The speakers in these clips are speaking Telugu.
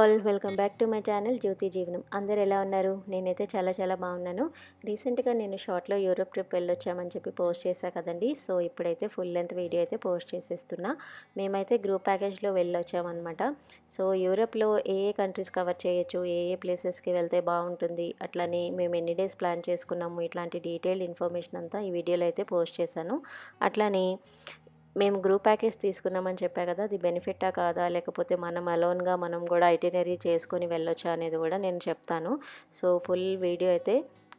All welcome back to my channel Jyothi Jeevanam. అందరు ఎలా ఉన్నారు? నేనైతే చాలా బాగున్నాను. రీసెంట్గా నేను షార్ట్లో యూరోప్ ట్రిప్ వెళ్ళొచ్చామని చెప్పి పోస్ట్ చేశా కదండి. సో ఇప్పుడైతే ఫుల్ లెంత్ వీడియో అయితే పోస్ట్ చేసేస్తున్నా. మేమైతే గ్రూప్ ప్యాకేజ్లో వెళ్ళొచ్చామన్నమాట. సో యూరోప్లో ఏ కంట్రీస్ కవర్ చేయొచ్చు, ఏ ప్లేసెస్కి వెళ్తే బాగుంటుంది, అట్లని మేము ఎన్ని డేస్ ప్లాన్ చేసుకున్నాము, ఇట్లాంటి డీటెయిల్డ్ ఇన్ఫర్మేషన్ అంతా ఈ వీడియోలో అయితే పోస్ట్ చేశాను. అట్లని మేము గ్రూప్ ప్యాకేజ్ తీసుకున్నామని చెప్పా కదా, అది బెనిఫిట్టా కాదా, లేకపోతే మనం అలోన్గా మనం కూడా ఐటినరీ చేసుకొని వెళ్ళొచ్చా అనేది కూడా నేను చెప్తాను. సో ఫుల్ వీడియో అయితే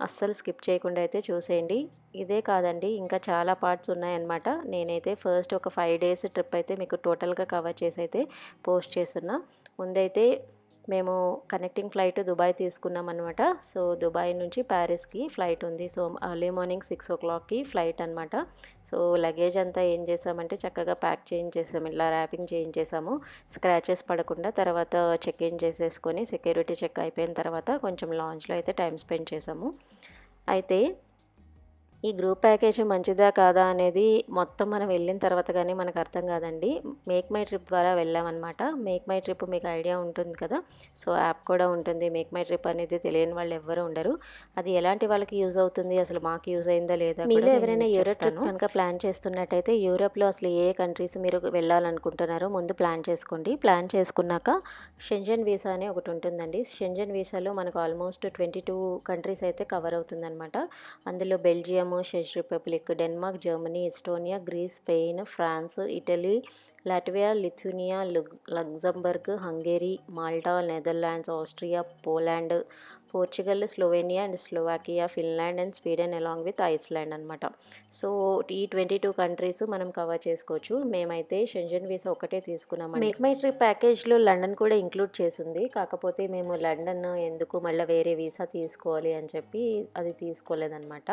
అస్సలు స్కిప్ చేయకుండా అయితే చూసేయండి. ఇదే కాదండి, ఇంకా చాలా పార్ట్స్ ఉన్నాయన్నమాట. నేనైతే ఫస్ట్ ఒక 5 డేస్ ట్రిప్ అయితే మీకు టోటల్గా కవర్ చేసి అయితే పోస్ట్ చేస్తున్నా. ముందైతే మేము కనెక్టింగ్ ఫ్లైట్ దుబాయ్ తీసుకున్నాం అనమాట. సో దుబాయ్ నుంచి ప్యారిస్కి ఫ్లైట్ ఉంది. సో ఎర్లీ మార్నింగ్ 6 o'clockకి ఫ్లైట్ అనమాట. సో లగేజ్ అంతా ఏం చేసామంటే చక్కగా ప్యాక్ చేయించేసాము, ఇలా ర్యాపింగ్ చేయించేసాము, స్క్రాచెస్ పడకుండా. తర్వాత చెక్ ఇన్ చేసేసుకొని సెక్యూరిటీ చెక్ అయిపోయిన తర్వాత కొంచెం లాంచ్లో అయితే టైం స్పెండ్ చేసాము. అయితే ఈ గ్రూప్ ప్యాకేజ్ మంచిదా కాదా అనేది మొత్తం మనం వెళ్ళిన తర్వాత కానీ మనకు అర్థం కాదండి. మేక్ మై ట్రిప్ ద్వారా వెళ్ళామన్నమాట. మేక్ మై ట్రిప్ మీకు ఐడియా ఉంటుంది కదా. సో యాప్ కూడా ఉంటుంది. మేక్ మై ట్రిప్ అనేది తెలియని వాళ్ళు ఎవ్వరూ ఉండరు. అది ఎలాంటి వాళ్ళకి యూజ్ అవుతుంది, అసలు మాకు యూజ్ అయిందా లేదా, మీలో ఎవరైనా యూరోప్ ట్రిప్ కనుక ప్లాన్ చేస్తున్నట్టయితే యూరోప్లో అసలు ఏ కంట్రీస్ మీరు వెళ్ళాలనుకుంటున్నారో ముందు ప్లాన్ చేసుకోండి. ప్లాన్ చేసుకున్నాక షెంజన్ వీసా అనే ఒకటి ఉంటుందండి. షెంజన్ వీసాలో మనకు ఆల్మోస్ట్ 22 కంట్రీస్ అయితే కవర్ అవుతుందన్నమాట. అందులో బెల్జియం, చెక్ Republic, Denmark, Germany, Estonia, Greece, Spain, France, Italy, Latvia, Lithuania, Luxembourg, Hungary, Malta, Netherlands, Austria, Poland, Portugal, Slovenia and Slovakia, Finland and Sweden along with Iceland అనమాట. సో ఈ 22 కంట్రీస్ మనం కవర్ చేసుకోవచ్చు. మేమైతే షెంజన్ వీసా ఒకటే తీసుకున్నామండి. మేక్ మై ట్రిప్ ప్యాకేజ్లో లండన్ కూడా ఇంక్లూడ్ చేసింది. కాకపోతే మేము లండన్ ఎందుకు మళ్ళీ వేరే వీసా తీసుకోవాలి అని చెప్పి అది తీసుకోలేదన్నమాట.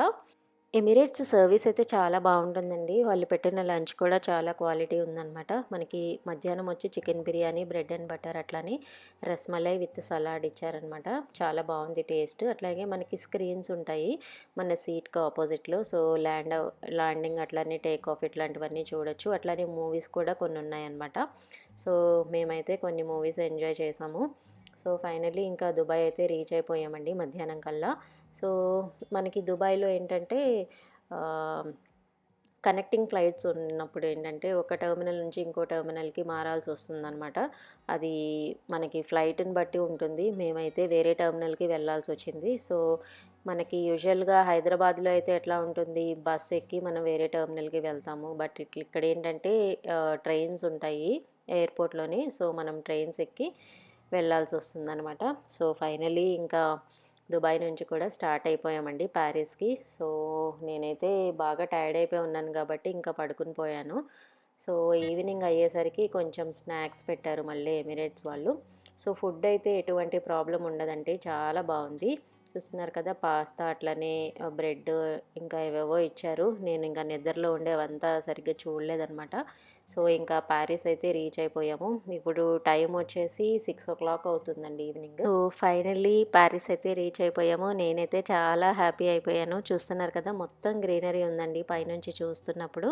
ఎమిరేట్స్ సర్వీస్ అయితే చాలా బాగుంటుందండి. వాళ్ళు పెట్టిన లంచ్ కూడా చాలా క్వాలిటీ ఉందన్నమాట. మనకి మధ్యాహ్నం వచ్చి chicken biryani, bread and butter, అట్లానే రస్మలై విత్ సలాడ్ ఇచ్చారనమాట. చాలా బాగుంది టేస్ట్. అట్లాగే మనకి స్క్రీన్స్ ఉంటాయి మన సీట్కి ఆపోజిట్లో. సో ల్యాండింగ్ అట్లానే టేక్ ఆఫ్ ఇట్లాంటివన్నీ చూడొచ్చు. అట్లానే మూవీస్ కూడా కొన్ని ఉన్నాయన్నమాట. సో మేమైతే కొన్ని మూవీస్ ఎంజాయ్ చేసాము. సో ఫైనల్లీ ఇంకా దుబాయ్ అయితే రీచ్ అయిపోయామండి మధ్యాహ్నం కల్లా. సో మనకి దుబాయ్లో ఏంటంటే కనెక్టింగ్ ఫ్లైట్స్ ఉన్నప్పుడు ఏంటంటే ఒక టెర్మినల్ నుంచి ఇంకో టెర్మినల్కి మారాల్సి వస్తుందన్నమాట. అది మనకి ఫ్లైట్ని బట్టి ఉంటుంది. మేమైతే వేరే టెర్మినల్కి వెళ్ళాల్సి వచ్చింది. సో మనకి యూజువల్గా హైదరాబాద్లో అయితే ఎట్లా ఉంటుంది, బస్ ఎక్కి మనం వేరే టెర్మినల్కి వెళ్తాము. బట్ ఇక్కడ ఏంటంటే ట్రైన్స్ ఉంటాయి ఎయిర్పోర్ట్లోని. సో మనం ట్రైన్స్ ఎక్కి వెళ్ళాల్సి వస్తుందన్నమాట. సో ఫైనలీ ఇంకా దుబాయ్ నుంచి కూడా స్టార్ట్ అయిపోయామండి ప్యారిస్కి. సో నేనైతే బాగా టైర్డ్ అయిపోయి ఉన్నాను కాబట్టి ఇంకా పడుకుని పోయాను. సో ఈవినింగ్ అయ్యేసరికి కొంచెం స్నాక్స్ పెట్టారు మళ్ళీ ఎమిరేట్స్ వాళ్ళు. సో ఫుడ్ అయితే ఎటువంటి ప్రాబ్లం ఉండదండి, చాలా బాగుంది. చూస్తున్నారు కదా, పాస్తా అట్లనే బ్రెడ్ ఇంకా ఏవేవో ఇచ్చారు. నేను ఇంకా నిద్రలో ఉండేవంతా సరిగ్గా చూడలేదన్నమాట. సో ఇంకా ప్యారిస్ అయితే రీచ్ అయిపోయాము. ఇప్పుడు టైం వచ్చేసి 6 o'clock అవుతుందండి ఈవినింగ్. సో ఫైనల్లీ ప్యారిస్ అయితే రీచ్ అయిపోయాము. నేనైతే చాలా హ్యాపీ అయిపోయాను. చూస్తున్నారు కదా, మొత్తం గ్రీనరీ ఉందండి పైనుంచి చూస్తున్నప్పుడు.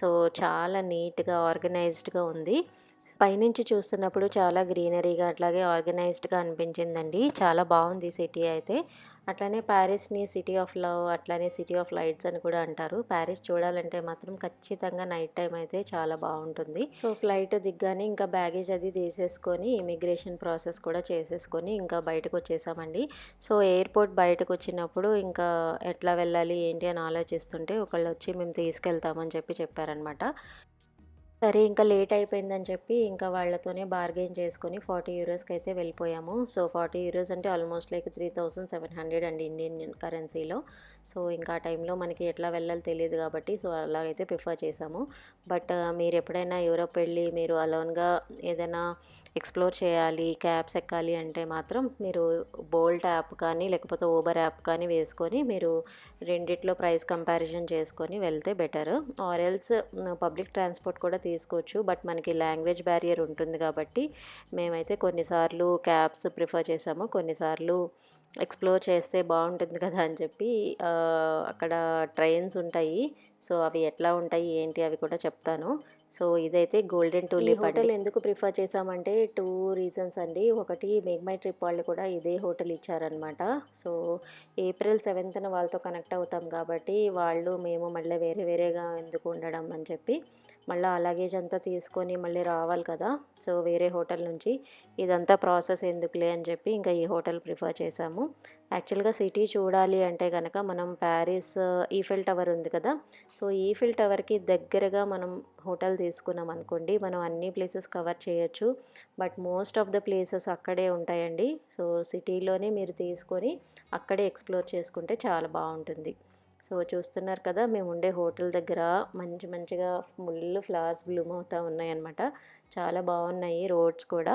సో చాలా నీట్గా ఆర్గనైజ్డ్గా ఉంది. పైనుంచి చూస్తున్నప్పుడు చాలా గ్రీనరీగా అట్లాగే ఆర్గనైజ్డ్గా అనిపించిందండి. చాలా బాగుంది సిటీ అయితే. అట్లానే ప్యారిస్ని సిటీ ఆఫ్ లవ్, అట్లానే సిటీ ఆఫ్ లైట్స్ అని కూడా అంటారు. ప్యారిస్ చూడాలంటే మాత్రం ఖచ్చితంగా నైట్ టైం అయితే చాలా బాగుంటుంది. సో ఫ్లైట్ దిగ్గానే ఇంకా బ్యాగేజ్ అది తీసేసుకొని ఇమిగ్రేషన్ ప్రాసెస్ కూడా చేసేసుకొని ఇంకా బయటకు వచ్చేసామండి. సో ఎయిర్పోర్ట్ బయటకు వచ్చినప్పుడు ఇంకా ఎట్లా వెళ్ళాలి ఏంటి అని ఆలోచిస్తుంటే ఒకళ్ళు వచ్చి మేము తీసుకెళ్తామని చెప్పారనమాట. సరే ఇంకా లేట్ అయిపోయిందని చెప్పి ఇంకా వాళ్ళతోనే బార్గెయిన్ చేసుకొని 40 యూరోస్కి అయితే వెళ్ళిపోయాము. సో 40 యూరోస్ అంటే ఆల్మోస్ట్ లైక్ 3700 అండి ఇండియన్ కరెన్సీలో. సో ఇంకా ఆ టైంలో మనకి ఎట్లా వెళ్ళాలో తెలియదు కాబట్టి సో అలాగైతే ప్రిఫర్ చేసాము. బట్ మీరు ఎప్పుడైనా యూరోప్ వెళ్ళి మీరు అలోన్గా ఏదైనా ఎక్స్ప్లోర్ చేయాలి, క్యాబ్స్ ఎక్కాలి అంటే మాత్రం మీరు బోల్ట్ యాప్ కానీ లేకపోతే ఊబర్ యాప్ కానీ వేసుకొని మీరు రెండిట్లో ప్రైస్ కంపారిజన్ చేసుకొని వెళ్తే better. Or else public transport కూడా తీసుకోవచ్చు. బట్ మనకి లాంగ్వేజ్ బ్యారియర్ ఉంటుంది కాబట్టి మేమైతే కొన్నిసార్లు క్యాబ్స్ ప్రిఫర్ చేసాము, కొన్నిసార్లు ఎక్స్ప్లోర్ చేస్తే బాగుంటుంది కదా అని చెప్పి అక్కడ ట్రైన్స్ ఉంటాయి. సో అవి ఎట్లా ఉంటాయి ఏంటి అవి కూడా చెప్తాను. సో ఇదైతే గోల్డెన్ ఈ టూలిప్ అండి. హోటల్ ఎందుకు ప్రిఫర్ చేశామంటే 2 రీజన్స్ అండి. ఒకటి మేక్ మై ట్రిప్ వాళ్ళు కూడా ఇదే హోటల్ ఇచ్చారనమాట. సో, ఏప్రిల్ 7న వాళ్ళతో కనెక్ట్ అవుతాం కాబట్టి వాళ్ళు, మేము మళ్ళీ వేరే వేరేగా ఎందుకు ఉండడం అని చెప్పి మళ్ళీ ఆ లగేజ్ అంతా తీసుకొని మళ్ళీ రావాలి కదా! సో, వేరే హోటల్ నుంచి ఇదంతా ప్రాసెస్ ఎందుకులే అని చెప్పి ఇంకా ఈ హోటల్ ప్రిఫర్ చేశాము. యాక్చువల్‌గా సిటీ చూడాలి అంటే గనక మనం ప్యారిస్ ఈఫెల్ టవర్ ఉంది కదా! సో, ఈఫెల్ టవర్‌కి దగ్గరగా మనం హోటల్ తీసుకున్నాం అనుకోండి, మనం అన్ని ప్లేసెస్ కవర్ చేయొచ్చు. But most of the places అక్కడే ఉంటాయండి. సో, సిటీలోనే మీరు తీసుకొని అక్కడే ఎక్స్‌ప్లోర్ చేసుకుంటే చాలా బావుంటుంది. సో, చూస్తున్నారు కదా! మేము ఉండే హోటల్ దగ్గర మంచిగా ఫ్లవర్స్ బ్లూమ్ అవుతా ఉన్నాయన్నమాట. చాలా బావున్నాయి రోడ్స్ కూడా.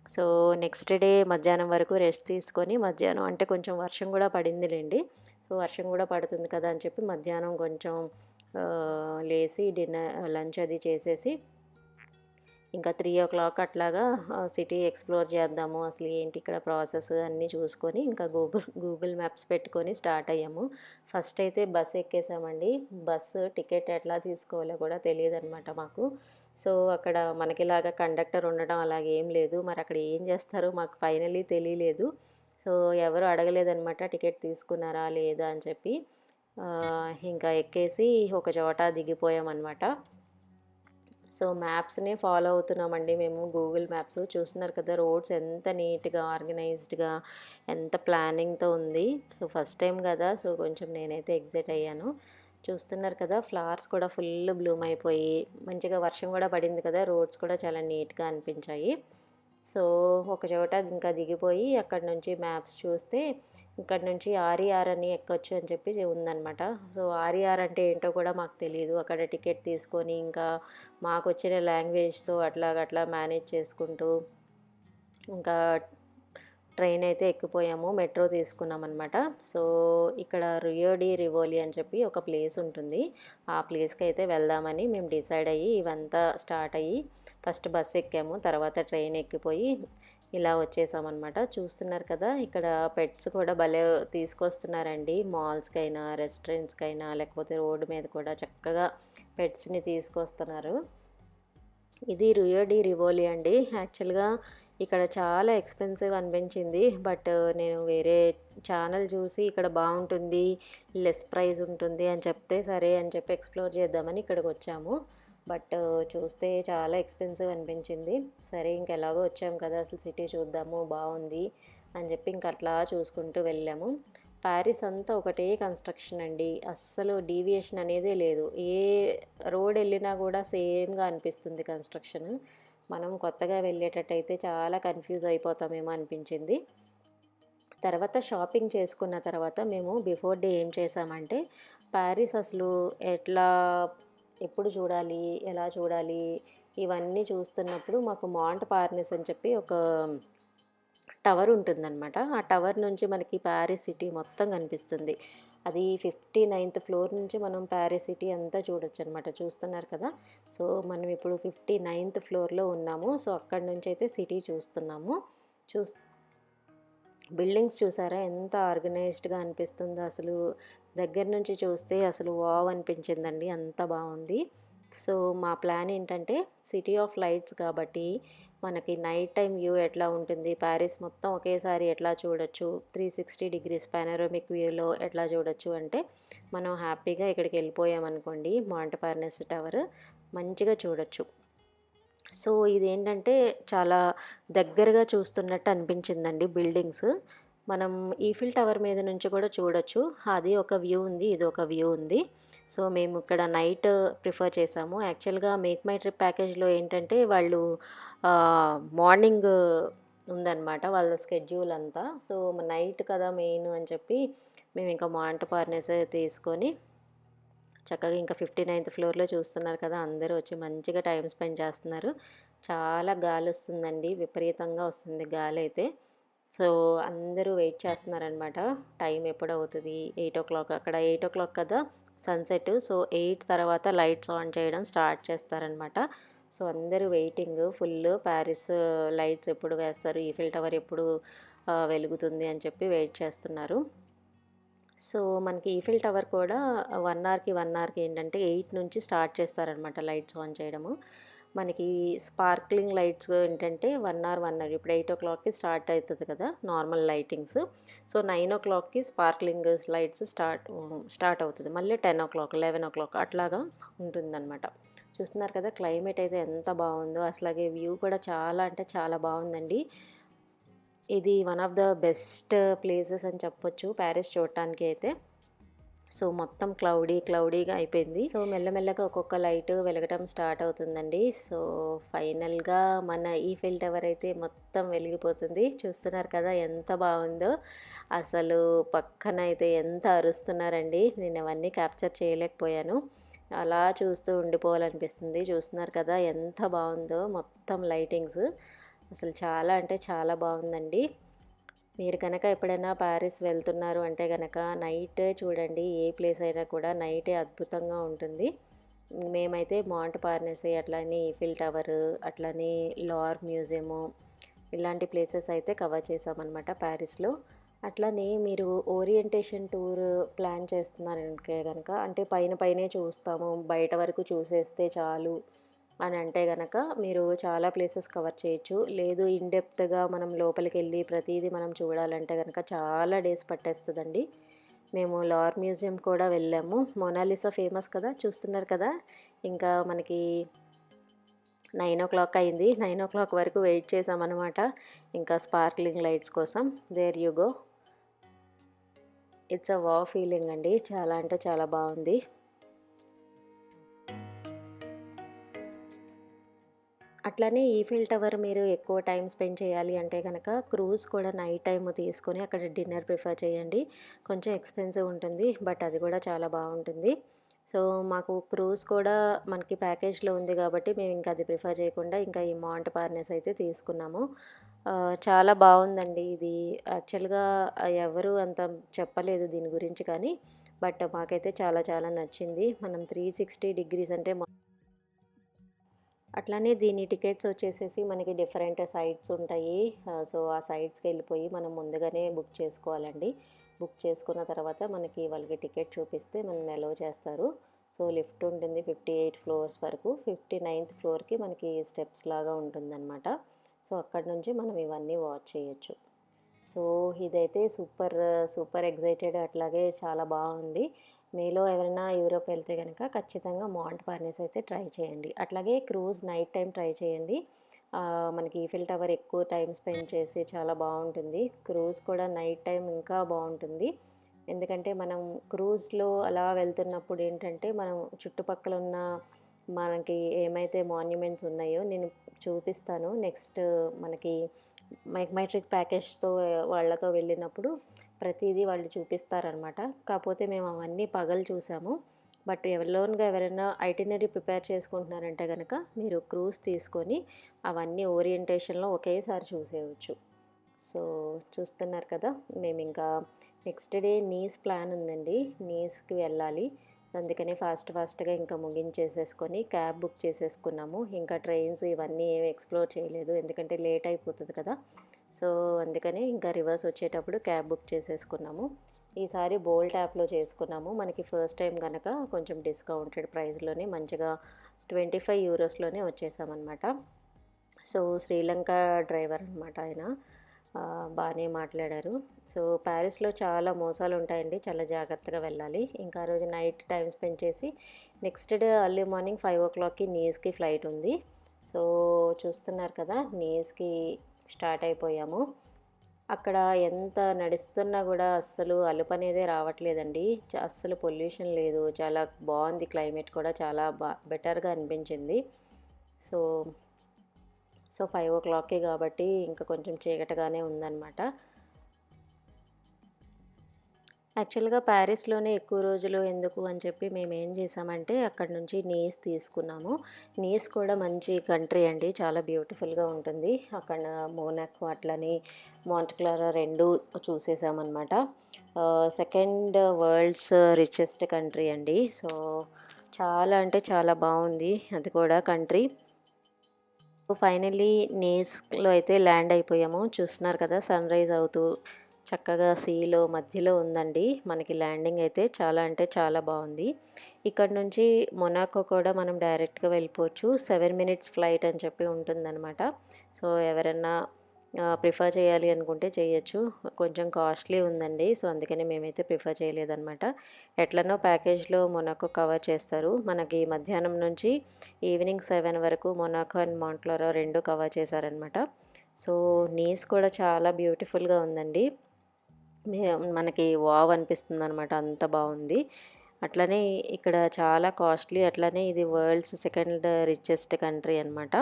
సో, నెక్స్ట్ డే మధ్యాహ్నం వరకు రెస్ట్ తీసుకొని మధ్యాహ్నం అంటే కొంచెం వర్షం గూడా పడిందిలెండి. సో, వర్షం గూడా పడుతుంది కదా అని చెప్పి మధ్యాహ్నం కొంచెం లేసి లంచ్ అది చేసేసి ఇంకా 3:00 అట్లాగా సిటీ ఎక్స్‌ప్లోర్ చేద్దాము. అసలు ఏంటి ఇక్కడ ప్రాసెస్ అన్నీ చూసుకొని ఇంకా గూగుల్ మ్యాప్స్ పెట్టుకొని స్టార్ట్ అయ్యాము. ఫస్ట్ అయితే బస్ ఎక్కేసామండి. బస్సు టికెట్ ఎట్లా తీసుకోవాలో కూడా తెలీదనమాట మాకు. సో, అక్కడ మనకిలాగా కండక్టర్ ఉండడం అలాగేం లేదు. మరి అక్కడ ఏం చేస్తారో మాకు ఫైనల్లీ తెలీలేదు. సో, ఎవరు అడగలేదనమాట టికెట్ తీసుకున్నారా లేదా అని చెప్పి. ఇంకా ఎక్కేసి ఒక చోట దిగిపోయామనమాట. సో, మ్యాప్స్‌నే ఫాలో అవుతున్నామండి మేము. గూగుల్ మ్యాప్స్ చూస్తున్నారు కదా! రోడ్స్ ఎంత నీట్‌గా, ఆర్గనైజ్డ్‌గా, ఎంత ప్లానింగ్‌తో ఉంది. సో, ఫస్ట్ టైం గదా! సో, కొంచెం నేనైతే ఎక్సైట్ అయ్యాను. చూస్తున్నారు కదా! ఫ్లవర్స్ కూడా ఫుల్ బ్లూమ్ అయిపోయి, మంచిగా వర్షం గూడా పడింది కదా! రోడ్స్ కూడా చాలా నీట్‌గా అనిపించాయి. సో, ఒక చోట ఇంకా దిగిపోయి అక్కడి నుంచి మ్యాప్స్ చూస్తే, ఇక్కడి నుంచి ఆర్ఈఆర్ అని ఎక్కొచ్చు అని చెప్పి ఉందనమాట. సో, ఆర్ఈఆర్ అంటే ఏంటో కూడా మాకు తెలీదు. అక్కడ టికెట్ తీసుకొని ఇంకా మాకొచ్చిన లాంగ్వేజ్‌తో అట్లాగట్లా మేనేజ్ చేసుకుంటూ ఇంకా ట్రైన్ అయితే ఎక్కిపోయాము. మెట్రో తీసుకున్నామనమాట. సో, ఇక్కడ రియో డి రివోలి అని చెప్పి ఒక ప్లేస్ ఉంటుంది. ఆ ప్లేస్‌కైతే వెళ్దామని మేము డిసైడ్ అయ్యి ఇవంతా స్టార్ట్ అయ్యి ఫస్ట్ బస్ ఎక్కాము. తర్వాత ట్రైన్ ఎక్కిపోయి ఇలా వచ్చేసామనమాట. చూస్తున్నారు కదా! ఇక్కడ పెట్స్ కూడా భలే తీసుకొస్తున్నారండి. మాల్స్‌కైనా, రెస్టారెంట్స్‌కైనా లేకపోతే రోడ్డు మీద కూడా చక్కగా పెట్స్‌ని తీసుకొస్తున్నారు. ఇది రియో డి రివోలి అండి. యాక్చువల్‌గా ఇక్కడ చాలా ఎక్స్‌పెన్సివ్ అనిపించింది. బట్ నేను వేరే ఛానల్ చూసి ఇక్కడ బావుంటుంది, లెస్ ప్రైస్ ఉంటుంది అని చెప్తే, సరే అని చెప్పి ఎక్స్‌ప్లోర్ చేద్దామని ఇక్కడికొచ్చాము. బట్ చూస్తే చాలా ఎక్స్‌పెన్సివ్ అనిపించింది. సరే ఇంకెలాగో వచ్చాము కదా! అసలు సిటీ చూద్దాము బావుంది అని చెప్పి ఇంక అట్లా చూసుకుంటూ వెళ్ళాము. ప్యారిస్ అంతా ఒకటే కన్‌స్ట్రక్షన్ అండి. అస్సలు డీవియేషన్ అనేదే లేదు. ఏ రోడ్ ఎళ్ళినా గూడా సేమ్‌గా అనిపిస్తుంది కన్‌స్ట్రక్షన్. మనం కొత్తగా వెళ్ళేటట్టయితే చాలా కన్‌ఫ్యూజ్ అయిపోతామేమో అనిపించింది. తర్వాత షాపింగ్ చేసుకున్న తర్వాత మేము బిఫోర్ డే ఏం చేశామంటే, ప్యారిస్ అసలు ఎట్లా ఎప్పుడు చూడాలి, ఎలా చూడాలి, ఇవన్నీ చూస్తున్నప్పుడు మాకు మాంట్ పార్నెస్ అని చెప్పి ఒక టవర్ ఉంటుందనమాట. ఆ టవర్ నుంచి మనకి ప్యారిస్ సిటీ మొత్తం కనిపిస్తుంది. అది 59థ్ ఫ్లోర్ నుంచి మనం ప్యారిస్ సిటీ అంతా చూడొచ్చనమాట. చూస్తున్నారు కదా! సో, మనం ఇప్పుడు 59థ్ ఫ్లోర్‌లో ఉన్నాము. సో, అక్కడి నుంచయితే సిటీ చూస్తున్నాము. చూస్ బిల్డింగ్స్ చూసారా ఎంత ఆర్గనైజ్డ్‌గా అనిపిస్తుందో అసలు. దగ్గర నుంచి చూస్తే అసలు వావ్ అనిపించిందండి. అంత బావుంది. సో, మా ప్లాన్ ఏంటంటే సిటీ ఆఫ్ లైట్స్ కాబట్టి మనకి నైట్ టైమ్ వ్యూ ఎట్లా ఉంటుంది, ప్యారిస్ మొత్తం ఒకేసారి ఎట్లా చూడొచ్చు, 360 డిగ్రీస్ పానోరమిక్ వ్యూలో ఎట్లా చూడొచ్చు అంటే, మనం హ్యాపీగా ఇక్కడికెళ్ళిపోయామనుకోండి మాంట్ పార్నస్ టవర్ మంచిగా చూడొచ్చు. సో, ఇదేంటంటే చాలా దగ్గరగా చూస్తున్నట్టు అనిపించిందండి బిల్డింగ్స్. మనం ఈఫిల్ టవర్ మీద నుంచి కూడా చూడొచ్చు. అది ఒక వ్యూ ఉంది. ఇదొక వ్యూ ఉంది. సో, మేము ఇక్కడ నైట్ ప్రిఫర్ చేసాము. యాక్చువల్‌గా మేక్ మై ట్రిప్ ప్యాకేజ్‌లో ఏంటంటే వాళ్ళు మార్నింగ్ ఉందనమాట వాళ్ళ స్కెడ్యూల్ అంతా. సో, నైట్ కదా మెయిన్ అని చెప్పి మేమింకా మాంట్ పార్నసే తీసుకొని చక్కగా ఇంకా 59థ్ ఫ్లోర్‌లో చూస్తున్నారు కదా! అందరూ వచ్చి మంచిగా టైమ్ స్పెండ్ చేస్తున్నారు. చాలా గాలొస్తుందండి. విపరీతంగా వస్తుంది గాలైతే. సో, అందరూ వెయిట్ చేస్తున్నారనమాట. టైం ఎప్పుడవుతది? 8:00 అక్కడ 8:00 కదా సన్‌సెట్. సో, 8 తర్వాత లైట్స్ ఆన్ చేయడం స్టార్ట్ చేస్తారనమాట. సో, అందరూ వెయిటింగ్ ఫుల్లు. ప్యారిస్ లైట్స్ ఎప్పుడు వేస్తారు? ఈఫిల్ టవర్ ఎప్పుడు వెలుగుతుంది అని చెప్పి వెయిట్ చేస్తున్నారు. సో, మనకి ఈఫిల్ టవర్ కూడా 1 అవర్‌కి, 1 అవర్‌కి ఏంటంటే 8 నుంచి స్టార్ట్ చేస్తారనమాట లైట్స్ ఆన్ చేయడము. మనకి స్పార్క్లింగ్ లైట్స్ ఏంటంటే 1 అవర్, 1 అవర్ ఇప్పుడు 8:00కి స్టార్ట్ అయితది కదా! Normal lightings. సో, 9:00కి స్పార్క్లింగ్ లైట్స్ స్టార్ట్ అవుతది. మళ్ళీ 10:00, 11:00 అట్లాగా ఉంటుందనమాట. చూస్తున్నారు కదా! క్లైమేట్ అయితే ఎంత బావుందో. అసలాగే వ్యూ కూడా చాలా అంటే చాలా బావుందండి. ఇది one of the best places అని చెప్పొచ్చు ప్యారిస్ చూడటానికి అయితే. సో, మొత్తం క్లౌడీగా అయిపోయింది. సో, మెల్లమెల్లగా ఒక్కొక్క లైట్ వెలగటం స్టార్ట్ అవుతుందండి. సో, ఫైనల్‌గా మన ఈఫెల్ టవర్ అయితే మొత్తం వెలిగిపోతుంది. చూస్తున్నారు కదా ఎంత బావుందో. అసలు పక్కన అయితే ఎంత అరుస్తున్నారండి. నేను అవన్నీ క్యాప్చర్ చేయలేకపోయాను. అలా చూస్తూ ఉండిపోవాలనిపిస్తుంది. చూస్తున్నారు కదా ఎంత బావుందో మొత్తం లైటింగ్స్. అసలు చాలా అంటే చాలా బావుందండి. మీరు కనుక ఎప్పుడైనా ప్యారిస్ వెళ్తున్నారు అంటే గనక నైటే చూడండి. ఏ ప్లేస్ అయినా కూడా నైటే అద్భుతంగా ఉంటుంది. మేమైతే మాంట్ పార్నసీ, అట్లనే ఈఫిల్ టవర్, అట్లనే లోర్ మ్యూజియము ఇలాంటి ప్లేసెస్ అయితే కవర్ చేసామన్నమాట ప్యారిస్‌లో. అట్లనే మీరు ఓరియంటేషన్ టూర్ ప్లాన్ చేస్తున్నారంటే గనక అంటే పైనే చూస్తాము. బయట వరకు చూసేస్తే చాలు అని అంటే గనక మీరు చాలా ప్లేసెస్ కవర్ చేయొచ్చు. లేదు ఇన్ డెప్త్‌గా మనం లోపలికెళ్ళి ప్రతీదీ మనం చూడాలంటే గనక చాలా డేస్ పట్టేస్తదండి. మేము లోర్ మ్యూజియం కూడా వెళ్ళాము. మొనాలిసా ఫేమస్ కదా! చూస్తున్నారు కదా! ఇంకా మనకి 9:00 అయింది. 9:00 వరకు వెయిట్ చేశామనమాట. ఇంకా స్పార్క్లింగ్ లైట్స్ కోసం. There you go. It's a wow feeling అండి. చాలా అంటే చాలా బావుంది. అట్లనే ఈఫిల్ టవర్ మీరు ఎక్కువ టైం స్పెండ్ చేయాలి అంటే గనక క్రూజ్ కూడా నైట్ టైమ్ తీసుకొని అక్కడ డిన్నర్ ప్రిఫర్ చేయండి. కొంచెం ఎక్స్‌పెన్సివ్ ఉంటుంది. బట్ అది కూడా చాలా బావుంటుంది. సో, మాకు క్రూజ్ కూడా మనకి ప్యాకేజ్‌లో ఉంది కాబట్టి మేము ఇంకా అది ప్రిఫర్ చేయకుండా ఇంకా ఈ మాంట్ పార్నెస్ అయితే తీసుకున్నాము. చాలా బావుందండి ఇది. యాక్చువల్‌గా ఎవరు అంత చెప్పలేదు దీని గురించి కానీ, బట్ మాకైతే చాలా చాలా నచ్చింది. మనం 360 డిగ్రీస్ అంటే అట్లానే దీని టికెట్స్ వచ్చేసేసి మనకి డిఫరెంట్ సైట్స్ ఉంటాయి. సో, ఆ సైట్స్‌కెళ్ళిపోయి మనం ముందుగానే బుక్ చేసుకోవాలండి. బుక్ చేసుకున్న తర్వాత మనకి వాళ్ళకి టికెట్ చూపిస్తే మనల్ని అలౌ చేస్తారు. సో, లిఫ్ట్ ఉంటుంది 58 ఫ్లోర్స్ వరకు. 59థ్ ఫ్లోర్‌కి మనకి స్టెప్స్ లాగా ఉంటుందనమాట. సో, అక్కడి నుంచి మనం ఇవన్నీ వాచ్ చేయొచ్చు. సో, ఇదైతే సూపర్ ఎక్సైటెడ్ అట్లాగే చాలా బావుంది. మీలో ఎవరైనా యూరోప్ వెళ్తే గనక ఖచ్చితంగా మాంట్ పార్నెస్ అయితే ట్రై చేయండి. అట్లాగే క్రూజ్ నైట్ టైమ్ ట్రై చేయండి. మనకి ఈఫిల్ టవర్ ఎక్కువ టైమ్ స్పెండ్ చేసి చాలా బావుంటుంది. క్రూజ్ కూడా నైట్ టైమ్ ఇంకా బావుంటుంది. ఎందుకంటే మనం క్రూజ్‌లో అలా వెళ్తున్నప్పుడు ఏంటంటే, మనం చుట్టుపక్కల ఉన్న మనకి ఏమైతే మాన్యుమెంట్స్ ఉన్నాయో నేను చూపిస్తాను. నెక్స్ట్ మనకి మెగ్మైట్రిక్ ప్యాకేజ్‌తో వాళ్ళతో వెళ్ళినప్పుడు ప్రతీదీ వాళ్ళు చూపిస్తారనమాట. కాపోతే మేము అవన్నీ పగలు చూసాము. బట్ ఎవరైనా ఐటినరీ ప్రిపేర్ చేసుకుంటున్నారంటే గనక మీరు క్రూజ్ తీసుకొని అవన్నీ ఓరియంటేషన్‌లో ఒకేసారి చూసేయొచ్చు. సో, చూస్తున్నారు కదా! మేమింకా నెక్స్ట్ డే నీస్ ప్లాన్ ఉందండి. నీస్‌కి వెళ్ళాలి. అందుకని ఫాస్ట్‌గా ఇంకా ముగించేసేసుకొని క్యాబ్ బుక్ చేసేసుకున్నాము. ఇంకా ట్రైన్స్ ఇవన్నీ ఏమి ఎక్స్‌ప్లోర్ చేయలేదు. ఎందుకంటే లేట్ అయిపోతది కదా! సో, అందుకని ఇంకా రివర్స్ వచ్చేటప్పుడు క్యాబ్ బుక్ చేసేసుకున్నాము. ఈసారి బోల్ట్ యాప్‌లో చేసుకున్నాము. మనకి ఫస్ట్ టైం గనక కొంచెం డిస్కౌంటెడ్ ప్రైస్‌లోనే మంచిగా 25 యూరోస్‌లోనే వచ్చేసామనమాట. సో, శ్రీలంక డ్రైవర్ అనమాట ఆయన. బానే మాట్లాడారు. సో, ప్యారిస్‌లో చాలా మోసాలుంటాయండి. చాలా జాగ్రత్తగా వెళ్ళాలి. ఇంకా ఆ రోజు నైట్ టైమ్ స్పెండ్ చేసి నెక్స్ట్ డే ఎర్లీ మార్నింగ్ 5:00కి నీస్‌కి ఫ్లైట్ ఉంది. సో, చూస్తున్నారు కదా! నీస్‌కి స్టార్ట్ అయిపోయాము. అక్కడ ఎంత నడుస్తున్నా గూడా అస్సలు అలుపనేదే రావట్లేదండి. అస్సలు పొల్యూషన్ లేదు. చాలా బావుంది క్లైమేట్ కూడా చాలా బెటర్‌గా అనిపించింది. సో, 5:00కే కాబట్టి ఇంకా కొంచెం చీకటిగానే ఉందనమాట. యాక్చువల్‌గా ప్యారిస్‌లోనే ఎక్కువ రోజులు ఎందుకు అని చెప్పి మేమేం చేసామంటే అక్కడి నుంచి నీస్ తీసుకున్నాము. నీస్ కూడా మంచి కంట్రీ అండి. చాలా బ్యూటిఫుల్‌గా ఉంటుంది. అక్కడ మోనాకో అట్లని మాంట్ క్లారా 2 చూసేసామనమాట. సెకండ్ వరల్డ్స్ రిచెస్ట్ కంట్రీ అండి. సో, చాలా అంటే చాలా బావుంది అది కూడా కంట్రీ. ఫైనల్లీ నీస్‌లో అయితే ల్యాండ్ అయిపోయాము. చూస్తున్నారు కదా! సన్‌రైజ్ అవుతూ చక్కగా సీలో మధ్యలో ఉందండి. మనకి ల్యాండింగ్ అయితే చాలా అంటే చాలా బాగుంది. ఇక్కడ నుంచి మొనాకో కూడా మనం డైరెక్ట్‌గా వెళ్ళిపోవచ్చు. 7 మినిట్స్ ఫ్లైట్ అని చెప్పి ఉంటుందనమాట. సో, ఎవరన్నా ప్రిఫర్ చేయాలి అనుకుంటే చేయొచ్చు. కొంచెం కాస్ట్‌లీ ఉందండి. సో, అందుకని మేమైతే ప్రిఫర్ చేయలేదనమాట. ఎట్లనో ప్యాకేజ్‌లో మొనాకో కవర్ చేస్తారు. మనకి మధ్యాహ్నం నుంచి ఈవినింగ్ 7 వరకు మొనాకో అండ్ మాంట్‌లారో 2 కవర్ చేశారనమాట. సో, నీస్ కూడా చాలా బ్యూటిఫుల్‌గా ఉందండి. మే మనకి వావ్ అనిపిస్తుందనమాట. అంత బావుంది. అట్లనే ఇక్కడ చాలా కాస్ట్‌లీ. అట్లనే ఇది వరల్డ్స్ సెకండ్ రిచెస్ట్ కంట్రీ అనమాట.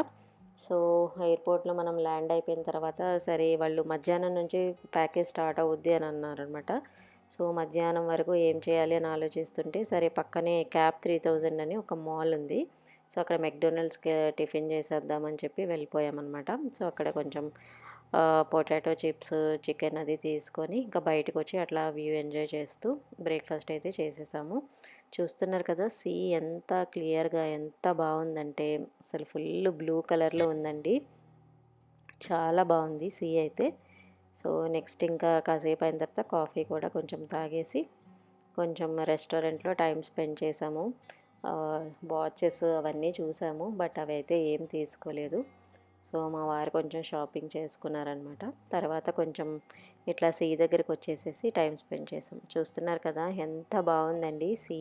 సో, ఎయిర్‌పోర్ట్‌లో మనం ల్యాండ్ అయిపోయిన తర్వాత సరే వాళ్ళు మధ్యాహ్నం నుంచి ప్యాకేజ్ స్టార్ట్ అవుద్ది అని అన్నారనమాట. సో, మధ్యాహ్నం వరకు ఏం చేయాలి అని ఆలోచిస్తుంటే సరే పక్కనే క్యాప్ 3000 అని ఒక మాల్ ఉంది. సో, అక్కడ మెక్‌డొనాల్డ్స్‌కి టిఫిన్ చేసేద్దామని చెప్పి వెళ్ళిపోయామనమాట. సో, అక్కడ కొంచెం పొటాటో చిప్స్, చికెన్ అది తీసుకొని ఇంకా బయటకొచ్చి అట్లా వ్యూ ఎంజాయ్ చేస్తూ బ్రేక్‌ఫాస్ట్ అయితే చేసేసాము. చూస్తున్నారు కదా! సీ ఎంత క్లియర్‌గా ఎంత బావుందంటే అసలు ఫుల్ బ్లూ కలర్‌లో ఉందండి. చాలా బావుంది సీ అయితే. సో, నెక్స్ట్ ఇంకా కాసేపు అయిన తర్వాత కాఫీ కూడా కొంచెం తాగేసి కొంచెం రెస్టారెంట్‌లో టైమ్ స్పెండ్ చేశాము. వాచెస్ అవన్నీ చూసాము. బట్ అవైతే ఏం తీసుకోలేదు. సో, మా వారు కొంచెం షాపింగ్ చేసుకున్నారనమాట. తర్వాత కొంచెం ఇట్లా సీ దగ్గరికొచ్చేసేసి టైమ్ స్పెండ్ చేసాం. చూస్తున్నారు కదా! ఎంత బావుందండి సీ.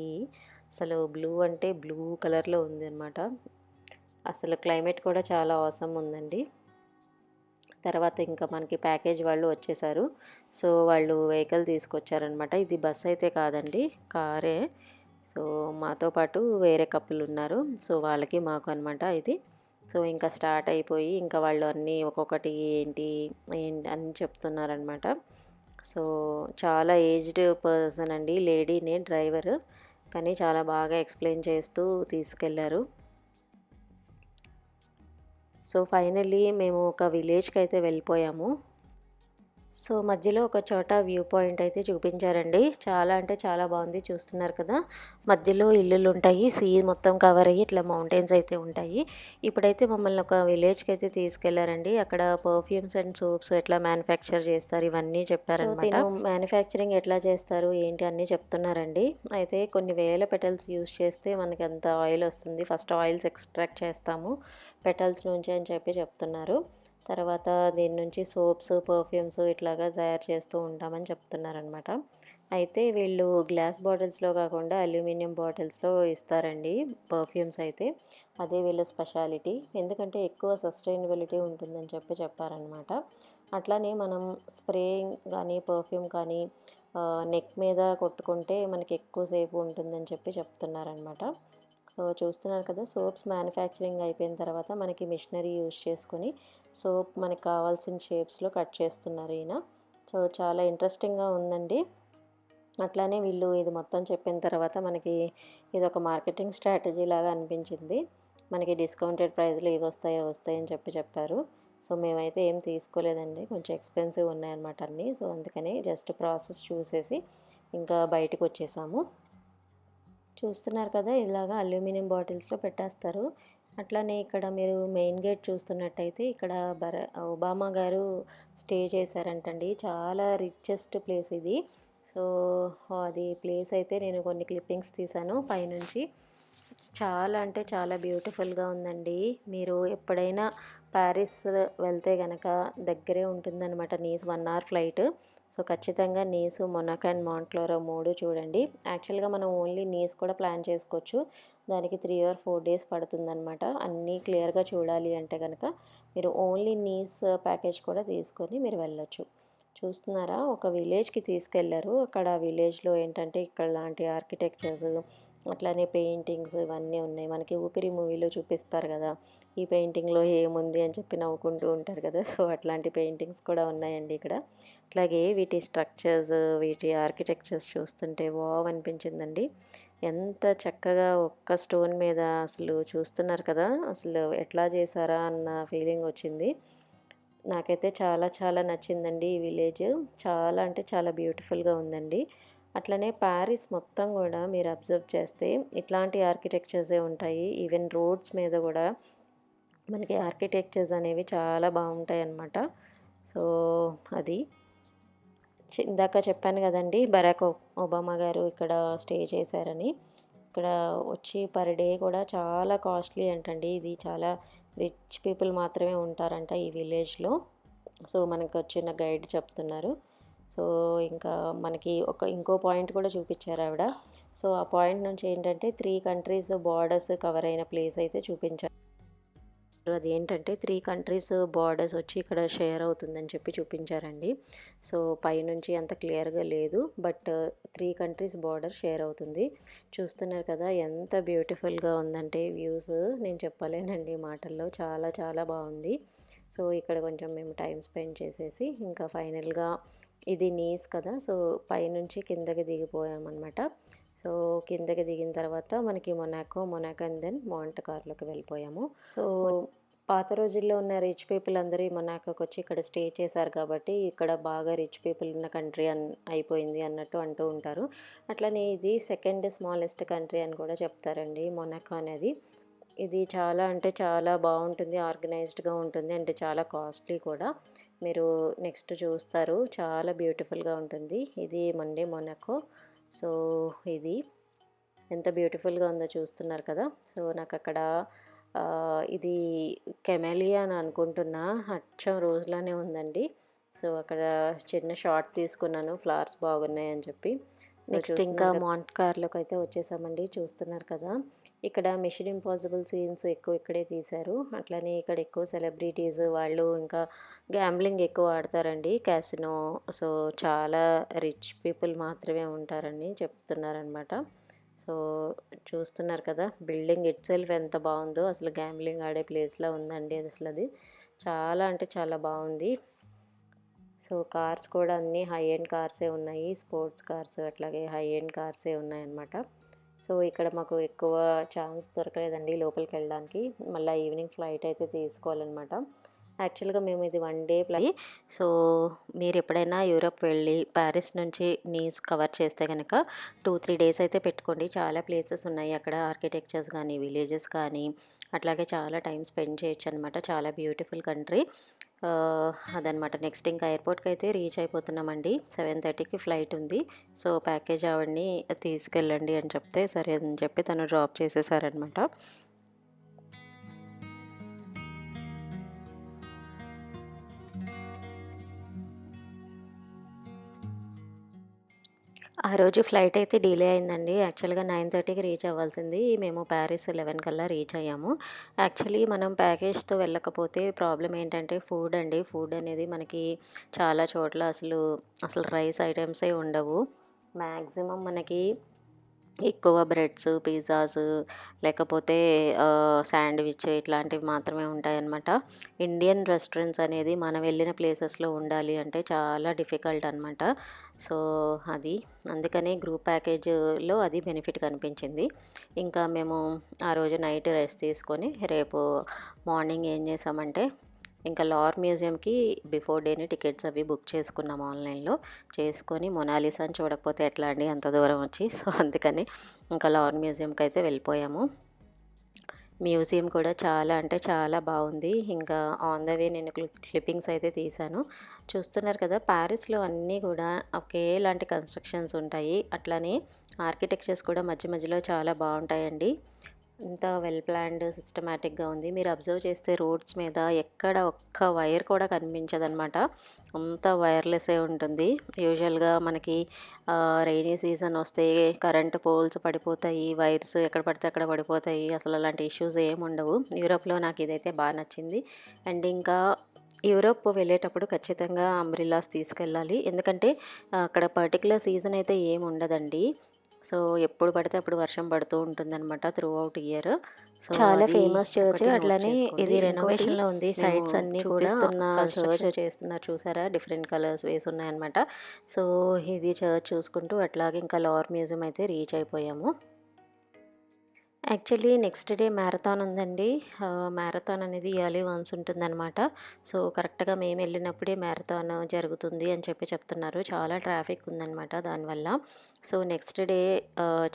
అసలు బ్లూ అంటే బ్లూ కలర్‌లో ఉందనమాట. అసలు క్లైమేట్ కూడా చాలా ఆసమ్ ఉందండి. తర్వాత ఇంకా మనకి ప్యాకేజ్ వాళ్ళు వచ్చేసారు. సో, వాళ్ళు వెహికల్ తీసుకొచ్చారనమాట. ఇది బస్ అయితే కాదండి, కారే. సో, మాతో పాటు వేరే కపుల్ ఉన్నారు. సో, వాళ్ళకి మాకు అనమాట ఇది. సో, ఇంకా స్టార్ట్ అయిపోయి ఇంకా వాళ్ళు అన్నీ ఒక్కొక్కటి ఏంటి, ఏంటి అని చెప్తున్నారనమాట. సో, చాలా ఏజ్డ్ పర్సన్ అండి. లేడీనే డ్రైవరు. కానీ చాలా బాగా ఎక్స్‌ప్లెయిన్ చేస్తూ తీసుకెళ్లారు. సో, ఫైనల్లీ మేము ఒక విలేజ్‌కైతే వెళ్ళిపోయాము. సో, మధ్యలో ఒక చోట వ్యూ పాయింట్ అయితే చూపించారండి. చాలా అంటే చాలా బాగుంది. చూస్తున్నారు కదా! మధ్యలో ఇల్లులుంటాయి. సీ మొత్తం కవర్ అయ్యి ఇట్లా మౌంటైన్స్ అయితే ఉంటాయి. ఇప్పుడైతే మమ్మల్ని ఒక విలేజ్‌కైతే తీసుకెళ్లారండి. అక్కడ పర్ఫ్యూమ్స్ అండ్ సోప్స్ ఎట్లా మ్యానుఫ్యాక్చర్ చేస్తారు ఇవన్నీ చెప్పారనమాట. సో, తిను మ్యానుఫ్యాక్చరింగ్ ఎట్లా చేస్తారు ఏంటి అన్నీ చెప్తున్నారండి. అయితే కొన్ని వేల పెటల్స్ యూజ్ చేస్తే మనకి అంత ఆయిల్ వస్తుంది. ఫస్ట్ ఆయిల్స్ ఎక్స్ట్రాక్ట్ చేస్తాము పెటల్స్ నుంచి అని చెప్పి చెప్తున్నారు. తర్వాత దీని నుంచి సోప్స్, పర్ఫ్యూమ్స్ ఇట్లాగా తయారు చేస్తూ ఉంటామని చెప్తున్నారనమాట. అయితే వీళ్ళు గ్లాస్ బాటిల్స్‌లో కాకుండా అల్యూమినియం బాటిల్స్‌లో ఇస్తారండి పర్ఫ్యూమ్స్ అయితే. అదే వీళ్ళ స్పెషాలిటీ. ఎందుకంటే ఎక్కువ సస్టైనబిలిటీ ఉంటుందని చెప్పి చెప్పారనమాట. అట్లానే మనం స్ప్రేయింగ్ కానీ, పర్ఫ్యూమ్ కానీ నెక్ మీద కొట్టుకుంటే మనకి ఎక్కువ సేపు ఉంటుందని చెప్పి చెప్తున్నారనమాట. సో, చూస్తున్నారు కదా! సోప్స్ మ్యానుఫ్యాక్చరింగ్ అయిపోయిన తర్వాత మనకి మిషనరీ యూజ్ చేసుకొని సోప్ మనకు కావాల్సిన షేప్స్‌లో కట్ చేస్తున్నారు ఈయన. సో, చాలా ఇంట్రెస్టింగ్‌గా ఉందండి. అట్లానే వీళ్ళు ఇది మొత్తం చెప్పిన తర్వాత మనకి ఇదొక మార్కెటింగ్ స్ట్రాటజీ లాగా అనిపించింది. మనకి డిస్కౌంటెడ్ ప్రైస్‌లో ఇవొస్తాయి, అవొస్తాయి అని చెప్పి చెప్పారు. సో, మేమైతే ఏం తీసుకోలేదండి. కొంచెం ఎక్స్‌పెన్సివ్ ఉన్నాయన్నమాట అన్నీ. సో, అందుకని జస్ట్ ప్రాసెస్ చూసేసి ఇంకా బయటకొచ్చేసాము. చూస్తున్నారు కదా! ఇలాగా అల్యూమినియం బాటిల్స్‌లో పెట్టేస్తారు. అట్లానే ఇక్కడ మీరు మెయిన్ గేట్ చూస్తున్నట్టయితే ఇక్కడ ఒబామా గారు స్టే చేశారంటండి. చాలా రిచెస్ట్ ప్లేస్ ఇది. సో, అది ప్లేస్ అయితే నేను కొన్ని క్లిప్పింగ్స్ తీశాను పైనుంచి. చాలా అంటే చాలా బ్యూటిఫుల్‌గా ఉందండి. మీరు ఎప్పుడైనా పారిస్ వెళ్తే గనక దగ్గరే ఉంటుందనమాట. Knees 1 hour flight. సో, ఖచ్చితంగా నీసు, మొనాకో అండ్ మాంట్‌లారో 3 చూడండి. యాక్చువల్‌గా మనం ఓన్లీ నీస్ కూడా ప్లాన్ చేసుకోవచ్చు. దానికి 3 ఆర్ 4 డేస్ పడుతుందనమాట. అన్నీ క్లియర్‌గా చూడాలి అంటే గనక మీరు ఓన్లీ నీస్ ప్యాకేజ్ కూడా తీసుకొని మీరు వెళ్ళొచ్చు. చూస్తున్నారా? ఒక విలేజ్‌కి తీసుకెళ్లారు. అక్కడ విలేజ్‌లో ఏంటంటే ఇక్కడలాంటి ఆర్కిటెక్చర్స్ అట్లానే పెయింటింగ్స్ ఇవన్నీ ఉన్నాయి. మనకి 'ఊపిరి' మూవీలో చూపిస్తారు గదా! ఈ పెయింటింగ్‌లో ఏముంది అని చెప్పి నవ్వుకుంటూ ఉంటారు కదా! సో, అట్లాంటి పెయింటింగ్స్ కూడా ఉన్నాయండి ఇక్కడ. అట్లాగే వీటి స్ట్రక్చర్స్, వీటి ఆర్కిటెక్చర్స్ చూస్తుంటే వావ్ అనిపించిందండి. ఎంత చక్కగా ఒక్క స్టోన్ మీద అసలు చూస్తున్నారు కదా! అసలు ఎట్లా చేశారా అన్న ఫీలింగ్ వచ్చింది. నాకైతే చాలా చాలా నచ్చిందండి ఈ విలేజ్. చాలా అంటే చాలా బ్యూటిఫుల్‌గా ఉందండి. అట్లనే పారిస్ మొత్తం గూడా మీరు అబ్జర్వ్ చేస్తే ఇట్లాంటి ఆర్కిటెక్చర్సే ఉంటాయి. ఈవెన్ రోడ్స్ మీద గూడా మనకి ఆర్కిటెక్చర్స్ అనేవి చాలా బావుంటాయన్నమాట. సో, అది. ఇందాక చెప్పాను కదండి, బరాక్ ఒబామా గారు ఇక్కడ స్టే చేశారని. ఇక్కడ వచ్చి పర్ డే కూడా చాలా కాస్ట్లీ అంటండి. ఇది చాలా రిచ్ పీపుల్ మాత్రమే ఉంటారంట ఈ విలేజ్లో. సో మనకు వచ్చిన గైడ్ చెప్తున్నారు. సో ఇంకా మనకి ఇంకో పాయింట్ కూడా చూపించారు ఆవిడ. సో ఆ పాయింట్ నుంచి ఏంటంటే 3 కంట్రీస్ బార్డర్స్ కవర్ అయిన ప్లేస్ అయితే చూపించారు. అదేంటంటే 3 కంట్రీస్ బార్డర్స్ వచ్చి ఇక్కడ షేర్ అవుతుందని చెప్పి చూపించారండి. సో పైనుంచి అంత క్లియర్గా లేదు, బట్ 3 కంట్రీస్ బార్డర్ షేర్ అవుతుంది. చూస్తున్నారు కదా ఎంత బ్యూటిఫుల్గా ఉందంటే వ్యూస్, నేను చెప్పలేనండి మాటల్లో. చాలా చాలా బాగుంది. సో ఇక్కడ కొంచెం మేము టైం స్పెండ్ చేసేసి ఇంకా ఫైనల్గా ఇది నీస్ కదా, సో పైనుంచి కిందకి దిగిపోయామన్నమాట. సో కిందకి దిగిన తర్వాత మనకి మొనాకో అండ్ దెన్ మాంట్ కార్లోకి వెళ్ళిపోయాము. సో పాత రోజుల్లో ఉన్న రిచ్ పీపుల్ అందరూ ఈ మొనాకోకి వచ్చి ఇక్కడ స్టే చేశారు కాబట్టి ఇక్కడ బాగా రిచ్ పీపుల్ ఉన్న కంట్రీ అయిపోయింది అన్నట్టు అంటూ ఉంటారు. అట్లనే ఇది సెకండ్ స్మాలెస్ట్ కంట్రీ అని కూడా చెప్తారండి మొనాకో అనేది. ఇది చాలా అంటే చాలా బాగుంటుంది, ఆర్గనైజ్డ్గా ఉంటుంది, అంటే చాలా కాస్ట్లీ కూడా. మీరు నెక్స్ట్ చూస్తారు, చాలా బ్యూటిఫుల్గా ఉంటుంది. ఇది మొనాకో. సో ఇది ఎంత బ్యూటిఫుల్గా ఉందో చూస్తున్నారు కదా. సో నాకు అక్కడ ఇది కెమెలియా అని అనుకుంటున్నా, అచ్చం రోజులానే ఉందండి. సో అక్కడ చిన్న షార్ట్ తీసుకున్నాను, ఫ్లవర్స్ బాగున్నాయి అని చెప్పి. నెక్స్ట్ ఇంకా మాంట్ కార్లోకి అయితే వచ్చేసామండి. చూస్తున్నారు కదా, ఇక్కడ మిషన్ ఇంపాసిబుల్ సీన్స్ ఎక్కువ ఇక్కడే తీశారు. అట్లనే ఇక్కడ ఎక్కువ సెలబ్రిటీస్ వాళ్ళు ఇంకా గ్యాంబ్లింగ్ ఎక్కువ ఆడతారండి, క్యాసినో. సో చాలా రిచ్ పీపుల్ మాత్రమే ఉంటారని చెప్తున్నారనమాట. సో చూస్తున్నారు కదా, బిల్డింగ్ ఇట్ సెల్ఫ్ ఎంత బాగుందో, అసలు గ్యాంబ్లింగ్ ఆడే ప్లేస్లో ఉందండి అసలు అది. చాలా అంటే చాలా బాగుంది. సో కార్స్ కూడా అన్నీ హై ఎండ్ కార్సే ఉన్నాయి, స్పోర్ట్స్ కార్స్ అట్లాగే హై ఎండ్ కార్సే ఉన్నాయన్నమాట. సో ఇక్కడ మాకు ఎక్కువ ఛాన్స్ దొరకలేదండి లోపలికి వెళ్ళడానికి. మళ్ళీ ఈవినింగ్ ఫ్లైట్ అయితే తీసుకోవాలన్నమాట. యాక్చువల్గా మేము ఇది 1 డే ఫ్లైట్. సో మీరు ఎప్పుడైనా యూరోప్ వెళ్ళి ప్యారిస్ నుంచి నీస్ కవర్ చేస్తే కనుక 2-3 డేస్ అయితే పెట్టుకోండి. చాలా ప్లేసెస్ ఉన్నాయి అక్కడ, ఆర్కిటెక్చర్స్ కానీ విలేజెస్ కానీ, అట్లాగే చాలా టైం స్పెండ్ చేయొచ్చు అనమాట. చాలా బ్యూటిఫుల్ కంట్రీ అదనమాట. నెక్స్ట్ ఇంకా ఎయిర్పోర్ట్కి అయితే రీచ్ అయిపోతున్నామండి. 7:30కి ఫ్లైట్ ఉంది. సో ప్యాకేజ్ ఆవిడని తీసుకెళ్ళండి అని చెప్తే సరే అని చెప్పి తను డ్రాప్ చేసేసారనమాట. ఆ రోజు ఫ్లైట్ అయితే డిలే అయిందండి. యాక్చువల్గా 9:30కి రీచ్ అవ్వాల్సింది, మేము ప్యారిస్ 11 కల్లా రీచ్ అయ్యాము. యాక్చువల్లీ మనం ప్యాకేజ్తో వెళ్ళకపోతే ప్రాబ్లం ఏంటంటే ఫుడ్ అండి. ఫుడ్ అనేది మనకి చాలా చోట్ల అసలు రైస్ ఐటమ్సే ఉండవు. మ్యాక్సిమం మనకి ఎక్కువ బ్రెడ్స్, పిజ్జాస్ లేకపోతే శాండ్విచ్ ఇట్లాంటివి మాత్రమే ఉంటాయన్నమాట. ఇండియన్ రెస్టారెంట్స్ అనేది మనం వెళ్ళిన ప్లేసెస్లో ఉండాలి అంటే చాలా డిఫికల్ట్ అనమాట. సో అందుకనే గ్రూప్ ప్యాకేజ్లో అది బెనిఫిట్ కనిపించింది. ఇంకా మేము ఆ రోజు నైట్ రెస్ట్ తీసుకొని రేపు మార్నింగ్ ఏం చేసామంటే ఇంకా లార్ మ్యూజియంకి బిఫోర్ డేని టికెట్స్ అవి బుక్ చేసుకున్నాం ఆన్లైన్లో. చేసుకొని మొనాలిసాని చూడకపోతే ఎట్లా అండి అంత దూరం వచ్చి. సో అందుకని ఇంకా లార్ మ్యూజియంకి అయితే వెళ్ళిపోయాము. మ్యూజియం కూడా చాలా అంటే చాలా బాగుంది. ఇంకా ఆన్ ద వే నేను క్లిప్పింగ్స్ అయితే తీశాను. చూస్తున్నారు కదా, ప్యారిస్లో అన్నీ కూడా ఒకేలాంటి కన్స్ట్రక్షన్స్ ఉంటాయి. అట్లానే ఆర్కిటెక్చర్స్ కూడా మధ్య మధ్యలో చాలా బాగుంటాయండి. ఇంత వెల్ ప్లాన్డ్ సిస్టమేటిక్గా ఉంది. మీరు అబ్జర్వ్ చేస్తే రోడ్స్ మీద ఎక్కడ ఒక్క వైర్ కూడా కనిపించదనమాట. అంతా వైర్లెస్సే ఉంటుంది. యూజువల్గా మనకి రైనీ సీజన్ వస్తే కరెంటు పోల్స్ పడిపోతాయి, వైర్స్ ఎక్కడ పడితే అక్కడ పడిపోతాయి. అసలు అలాంటి ఇష్యూస్ ఏమి ఉండవు. యూరోప్లో నాకు ఇదైతే బాగా నచ్చింది. అండ్ ఇంకా యూరోప్ వెళ్ళేటప్పుడు ఖచ్చితంగా అంబ్రిల్లాస్ తీసుకెళ్ళాలి. ఎందుకంటే అక్కడ పర్టికులర్ సీజన్ అయితే ఏమి ఉండదండి. సో ఎప్పుడు పడితే అప్పుడు వర్షం పడుతూ ఉంటుందన్నమాట త్రూ అవుట్ ఇయర్. సో చాలా ఫేమస్ చర్చ్. అట్లనే ఇది రెనోవేషన్లో ఉంది. సైడ్స్ అన్నీ కూడా చర్చ్ చేస్తున్నారు, చూసారా, డిఫరెంట్ కలర్స్ వేసి ఉన్నాయన్నమాట. సో ఇది చర్చ్ చూసుకుంటూ అట్లాగే ఇంకా లార్ మ్యూజియం అయితే రీచ్ అయిపోయాము. యాక్చువల్లీ నెక్స్ట్ డే మ్యారథాన్ ఉందండి. మ్యారథాన్ అనేది ఇయర్లీ వన్స్ ఉంటుందనమాట. సో, కరెక్ట్‌గా మేమెళ్ళినప్పుడే మ్యారథాన్ జరుగుతుంది అని చెప్తున్నారు. చాలా ట్రాఫిక్ ఉందనమాట దానివల్ల. సో, నెక్స్ట్ డే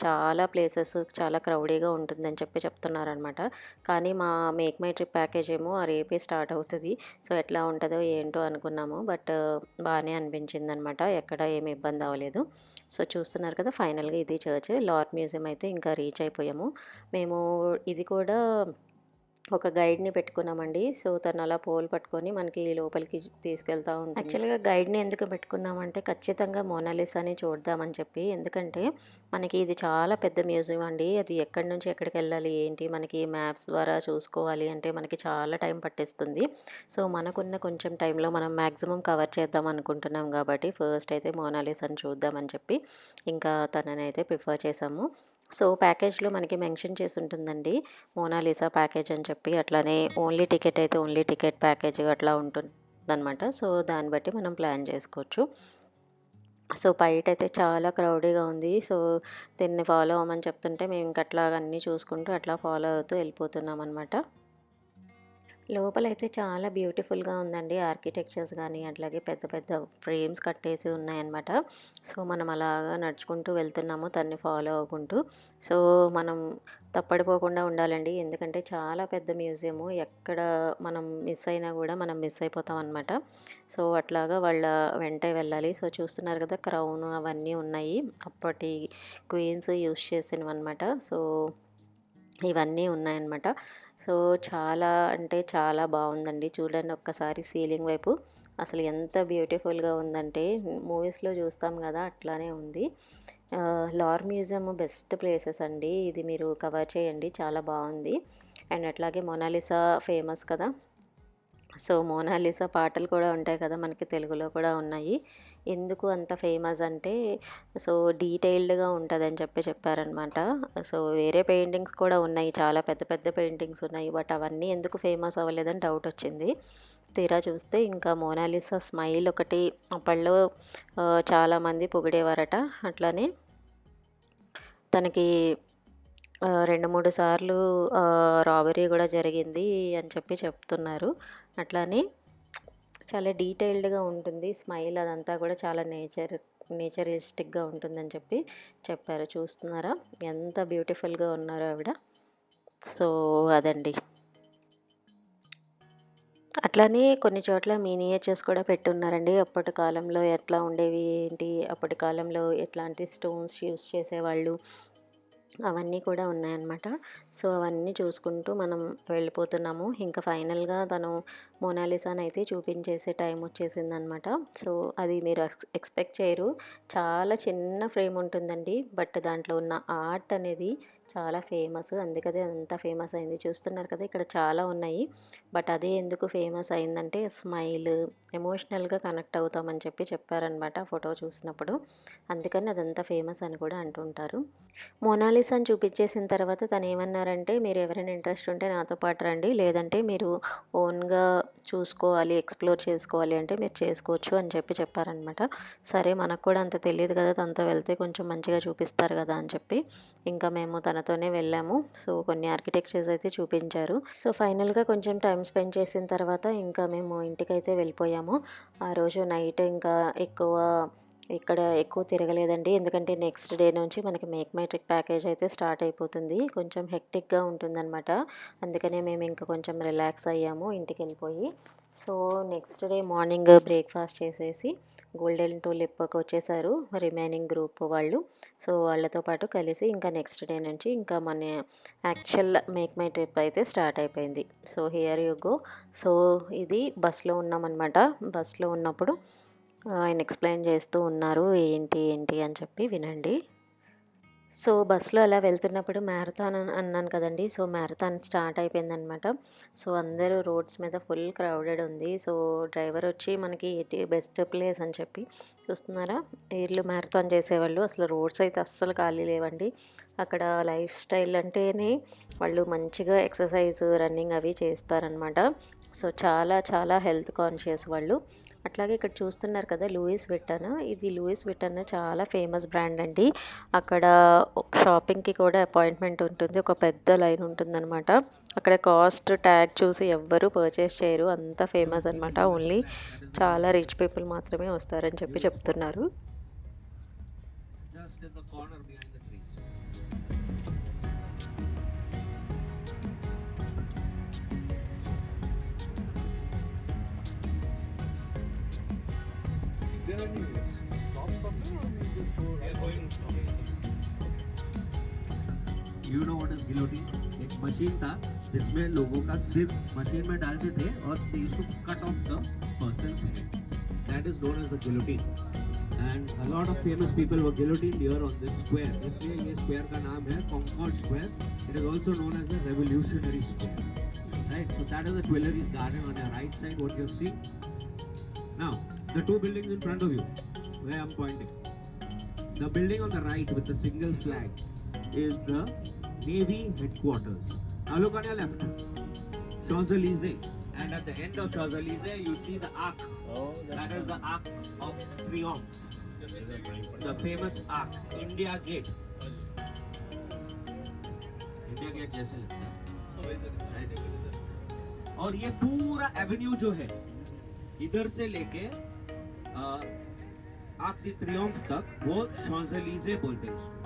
చాలా ప్లేసెస్ చాలా క్రౌడీగా ఉంటుందని చెప్తున్నారనమాట. కానీ మా మేక్ మై ట్రిప్ ప్యాకేజ్ ఏమో రేపే స్టార్ట్ అవుతది. సో, ఎట్లా ఉంటదో ఏంటో అనుకున్నాము. బట్ బానే అనిపించిందనమాట. ఎక్కడ ఏమి ఇబ్బంది అవ్వలేదు. సో, చూస్తున్నారు కదా! ఫైనల్‌గా ఇది చర్చ్. లార్డ్ మ్యూజియం అయితే ఇంకా రీచ్ అయిపోయాము. మేము ఇది కూడా ఒక గైడ్‌ని పెట్టుకున్నామండి. సో, తను అలా పోల్ పట్టుకొని మనకి లోపలికి తీసుకెళ్తా ఉంటుంది. యాక్చువల్‌గా గైడ్‌ని ఎందుకు పెట్టుకున్నామంటే ఖచ్చితంగా మోనాలిసాని చూద్దామని చెప్పి. ఎందుకంటే మనకి ఇది చాలా పెద్ద మ్యూజియం అండి. అది ఎక్కడి నుంచి ఎక్కడికెళ్ళాలి ఏంటి మనకి మ్యాప్స్ ద్వారా చూసుకోవాలి అంటే మనకి చాలా టైం పట్టేస్తుంది. సో, మనకున్న కొంచెం టైంలో మనం మ్యాక్సిమం కవర్ చేద్దాం అనుకుంటున్నాం కాబట్టి ఫస్ట్ అయితే మోనాలిసాని చూద్దామని చెప్పి ఇంకా తననైతే ప్రిఫర్ చేశాము. సో, ప్యాకేజ్‌లో మనకి మెన్షన్ చేసి ఉంటుందండి. మోనాలిసా ప్యాకేజ్ అని చెప్పి. అట్లానే ఓన్లీ టికెట్ అయితే ఓన్లీ టికెట్ ప్యాకేజ్ అట్లా ఉంటుందనమాట. సో, దాన్ని బట్టి మనం ప్లాన్ చేసుకోవచ్చు. సో, బయటైతే చాలా క్రౌడీగా ఉంది. సో, దీన్ని ఫాలో అవ్వమని చెప్తుంటే మేము ఇంక అట్లాగా అన్నీ చూసుకుంటూ అట్లా ఫాలో అవుతూ వెళ్ళిపోతున్నామనమాట. లోపలైతే చాలా బ్యూటిఫుల్‌గా ఉందండి. ఆర్కిటెక్చర్స్ గానీ, అట్లాగే పెద్ద పెద్ద ఫ్రేమ్స్ కట్టేసి ఉన్నాయన్నమాట. సో, మనం అలాగా నడుచుకుంటూ వెళ్తున్నాము తన్ని ఫాలో అవ్వుకుంటూ. సో, మనం తప్పడిపోకుండా ఉండాలండి. ఎందుకంటే చాలా పెద్ద మ్యూజియము. ఎక్కడ మనం మిస్ అయినా గూడా మనం మిస్ అయిపోతామనమాట. సో, అట్లాగా వాళ్ళ వెంటే వెళ్ళాలి. సో, చూస్తున్నారు కదా! క్రౌను అవన్నీ ఉన్నాయి. అప్పటి క్వీన్స్ యూజ్ చేసినవన్నమాట. సో, ఇవన్నీ ఉన్నాయన్నమాట. సో, చాలా అంటే చాలా బావుందండి. చూడండి ఒక్కసారి సీలింగ్ వైపు. అసలు ఎంత బ్యూటిఫుల్‌గా ఉందంటే మూవీస్‌లో చూస్తాం గదా! అట్లానే ఉంది. లార్ మ్యూజియం బెస్ట్ ప్లేసెస్ అండి. ఇది మీరు కవర్ చేయండి. చాలా బావుంది. అండ్ అట్లాగే మొనాలిసా ఫేమస్ కదా! సో, 'మోనాలిసా' పాటలు కూడా ఉంటాయి కదా! మనకి తెలుగులో కూడా ఉన్నాయి. ఎందుకు అంత ఫేమస్ అంటే, సో, డీటెయిల్డ్‌గా ఉంటదని చెప్పారనమాట. సో, వేరే పెయింటింగ్స్ కూడా ఉన్నాయి. చాలా పెద్ద పెద్ద పెయింటింగ్స్ ఉన్నాయి. బట్ అవన్నీ ఎందుకు ఫేమస్ అవ్వలేదని డౌటొచ్చింది. తీరా చూస్తే ఇంకా 'మోనాలిసా' స్మైల్ ఒకటి అప్పట్లో చాలామంది పొగిడేవారట. అట్లానే తనకి 2, 3 సార్లు రాబరీ గూడా జరిగింది అని చెప్తున్నారు. అట్లానే చాలా డీటెయిల్డ్‌గా ఉంటుంది. స్మైల్ అదంతా కూడా చాలా నేచరిస్టిక్‌గా ఉంటుందని చెప్పారు. చూస్తున్నారా? ఎంత బ్యూటిఫుల్‌గా ఉన్నారో ఆవిడ. సో, అదండి. అట్లానే కొన్ని చోట్ల మినియేచర్స్ కూడా పెట్టున్నారండి. అప్పటి కాలంలో ఎట్లా ఉండేవి, ఏంటి, అప్పటి కాలంలో ఎట్లాంటి స్టోన్స్ యూజ్ చేసేవాళ్ళు అవన్నీ కూడా ఉన్నాయన్నమాట. సో, అవన్నీ చూసుకుంటూ మనం వెళ్ళిపోతున్నాము. ఇంకా ఫైనల్‌గా తను మోనాలిసానైతే చూపించేసే టైం వచ్చేసిందనమాట. సో, అది మీరు ఎక్స్‌పెక్ట్ చేయరు. చాలా చిన్న ఫ్రేమ్ ఉంటుందండి. బట్ దాంట్లో ఉన్న ఆర్ట్ అనేది చాలా ఫేమస్. అందుకదే అంత ఫేమస్ అయింది. చూస్తున్నారు కదా! ఇక్కడ చాలా ఉన్నాయి. బట్ అదే ఎందుకు ఫేమస్ అయిందంటే స్మైల్, ఎమోషనల్‌గా కనెక్ట్ అవుతామని చెప్పారనమాట ఫోటో చూసినప్పుడు. అందుకని అదంతా ఫేమస్ అని కూడా అంటుంటారు. మోనాలిసాని చూపించేసిన తర్వాత తనేమన్నారంటే, "మీరు ఎవరైనా ఇంట్రెస్ట్ ఉంటే నాతో పాటు రండి. లేదంటే మీరు ఓన్‌గా చూసుకోవాలి, ఎక్స్‌ప్లోర్ చేసుకోవాలి అంటే మీరు చేసుకోవచ్చు" అని చెప్పారనమాట. సరే మనకు కూడా అంత తెలీదు కదా! తనతో వెళ్తే కొంచెం మంచిగా చూపిస్తారు కదా! అని ఇంకా మేము తనతోనే వెళ్ళాము. సో, కొన్ని ఆర్కిటెక్చర్స్ అయితే చూపించారు. సో, ఫైనల్‌గా కొంచెం టైమ్ స్పెండ్ చేసిన తర్వాత ఇంకా మేము ఇంటికైతే వెళ్ళిపోయాము. ఆ రోజు నైట్ ఇంకా ఇక్కడ ఎక్కువ తిరగలేదండి. ఎందుకంటే నెక్స్ట్ డే నుంచి మనకి మేక్ మై ట్రిప్ ప్యాకేజ్ అయితే స్టార్ట్ అయిపోతుంది. కొంచెం హెక్టిక్‌గా ఉంటుందనమాట. అందుకనే మేము ఇంకా కొంచెం రిలాక్స్ అయ్యాము ఇంటికెళ్ళిపోయి. So, next day morning breakfast చేసేసి గోల్డెన్ టూలిప్‌కి వచ్చేసారు రిమైనింగ్ గ్రూప్ వాళ్ళు. సో, వాళ్ళతో పాటు కలిసి ఇంకా నెక్స్ట్ డే నుంచి ఇంకా మన యాక్చువల్ మేక్ మై ట్రిప్ అయితే స్టార్ట్ అయిపోయింది. So, here you go. So, ఇది బస్‌లో ఉన్నామనమాట. బస్‌లో ఉన్నప్పుడు ఆయన ఎక్స్‌ప్లెయిన్ చేస్తూ ఉన్నారు. ఏంటి అని వినండి. సో, బస్‌లో అలా వెళ్తున్నప్పుడు మ్యారథాన్ అన్నాను కదండీ! సో, మ్యారథాన్ స్టార్ట్ అయిపోయిందనమాట. సో, అందరూ రోడ్స్ మీద ఫుల్ క్రౌడెడ్ ఉంది. సో, డ్రైవర్ వచ్చి మనకి బెస్ట్ ప్లేస్ అని చూస్తున్నారా? ఈళ్ళు మ్యారథాన్ చేసేవాళ్ళు. అసలు రోడ్స్ అయితే అస్సలు ఖాళీ లేవండి. అక్కడ లైఫ్ స్టైల్ అంటేనే వాళ్ళు మంచిగా ఎక్సర్సైజ్, రన్నింగ్ అవి చేస్తారనమాట. సో, చాలా చాలా హెల్త్ కాన్షియస్ వాళ్ళు. అట్లాగే ఇక్కడ చూస్తున్నారు కదా లూయిస్ విట్టన్, ఇది లూయిస్ విట్టన్ చాలా ఫేమస్ బ్రాండ్ అండి. అక్కడ షాపింగ్కి కూడా అపాయింట్మెంట్ ఉంటుంది, ఒక పెద్ద లైన్ ఉంటుందన్నమాట. అక్కడ కాస్ట్ ట్యాగ్ చూసి ఎవ్వరూ పర్చేస్ చేయరు, అంత ఫేమస్ అనమాట. ఓన్లీ చాలా రిచ్ పీపుల్ మాత్రమే వస్తారని చెప్తున్నారు. just in the corner behind the trees. Is there any stop somewhere or we just go right going? You know what is guillotine? एक मशीन था जिसमें लोगों का सिर मशीन में डालते थे और they used to cut off the person's head. That is known as the guillotine. And a lot of famous people were guillotined here on this square. इसलिए ये square का नाम है Concord Square. It is also known as the Revolutionary Square. Right? So that is the Tuileries Garden on your right side. What you see. Now the two buildings in front of you, where I'm pointing. The building on the right with the single flag is the Navy headquarters. Now look on your left, Champs-Élysées, and at the end of Champs-Élysées you see the Arc. That is the Arc of Triomphe, the famous Arc, India Gate. India Gate जैसे लगता है, right? और ये पूरा एवेन्यू जो है इधर से लेके आर्क द ट्रियोम्फ तक वो Champs-Élysées बोलते हैं उसको.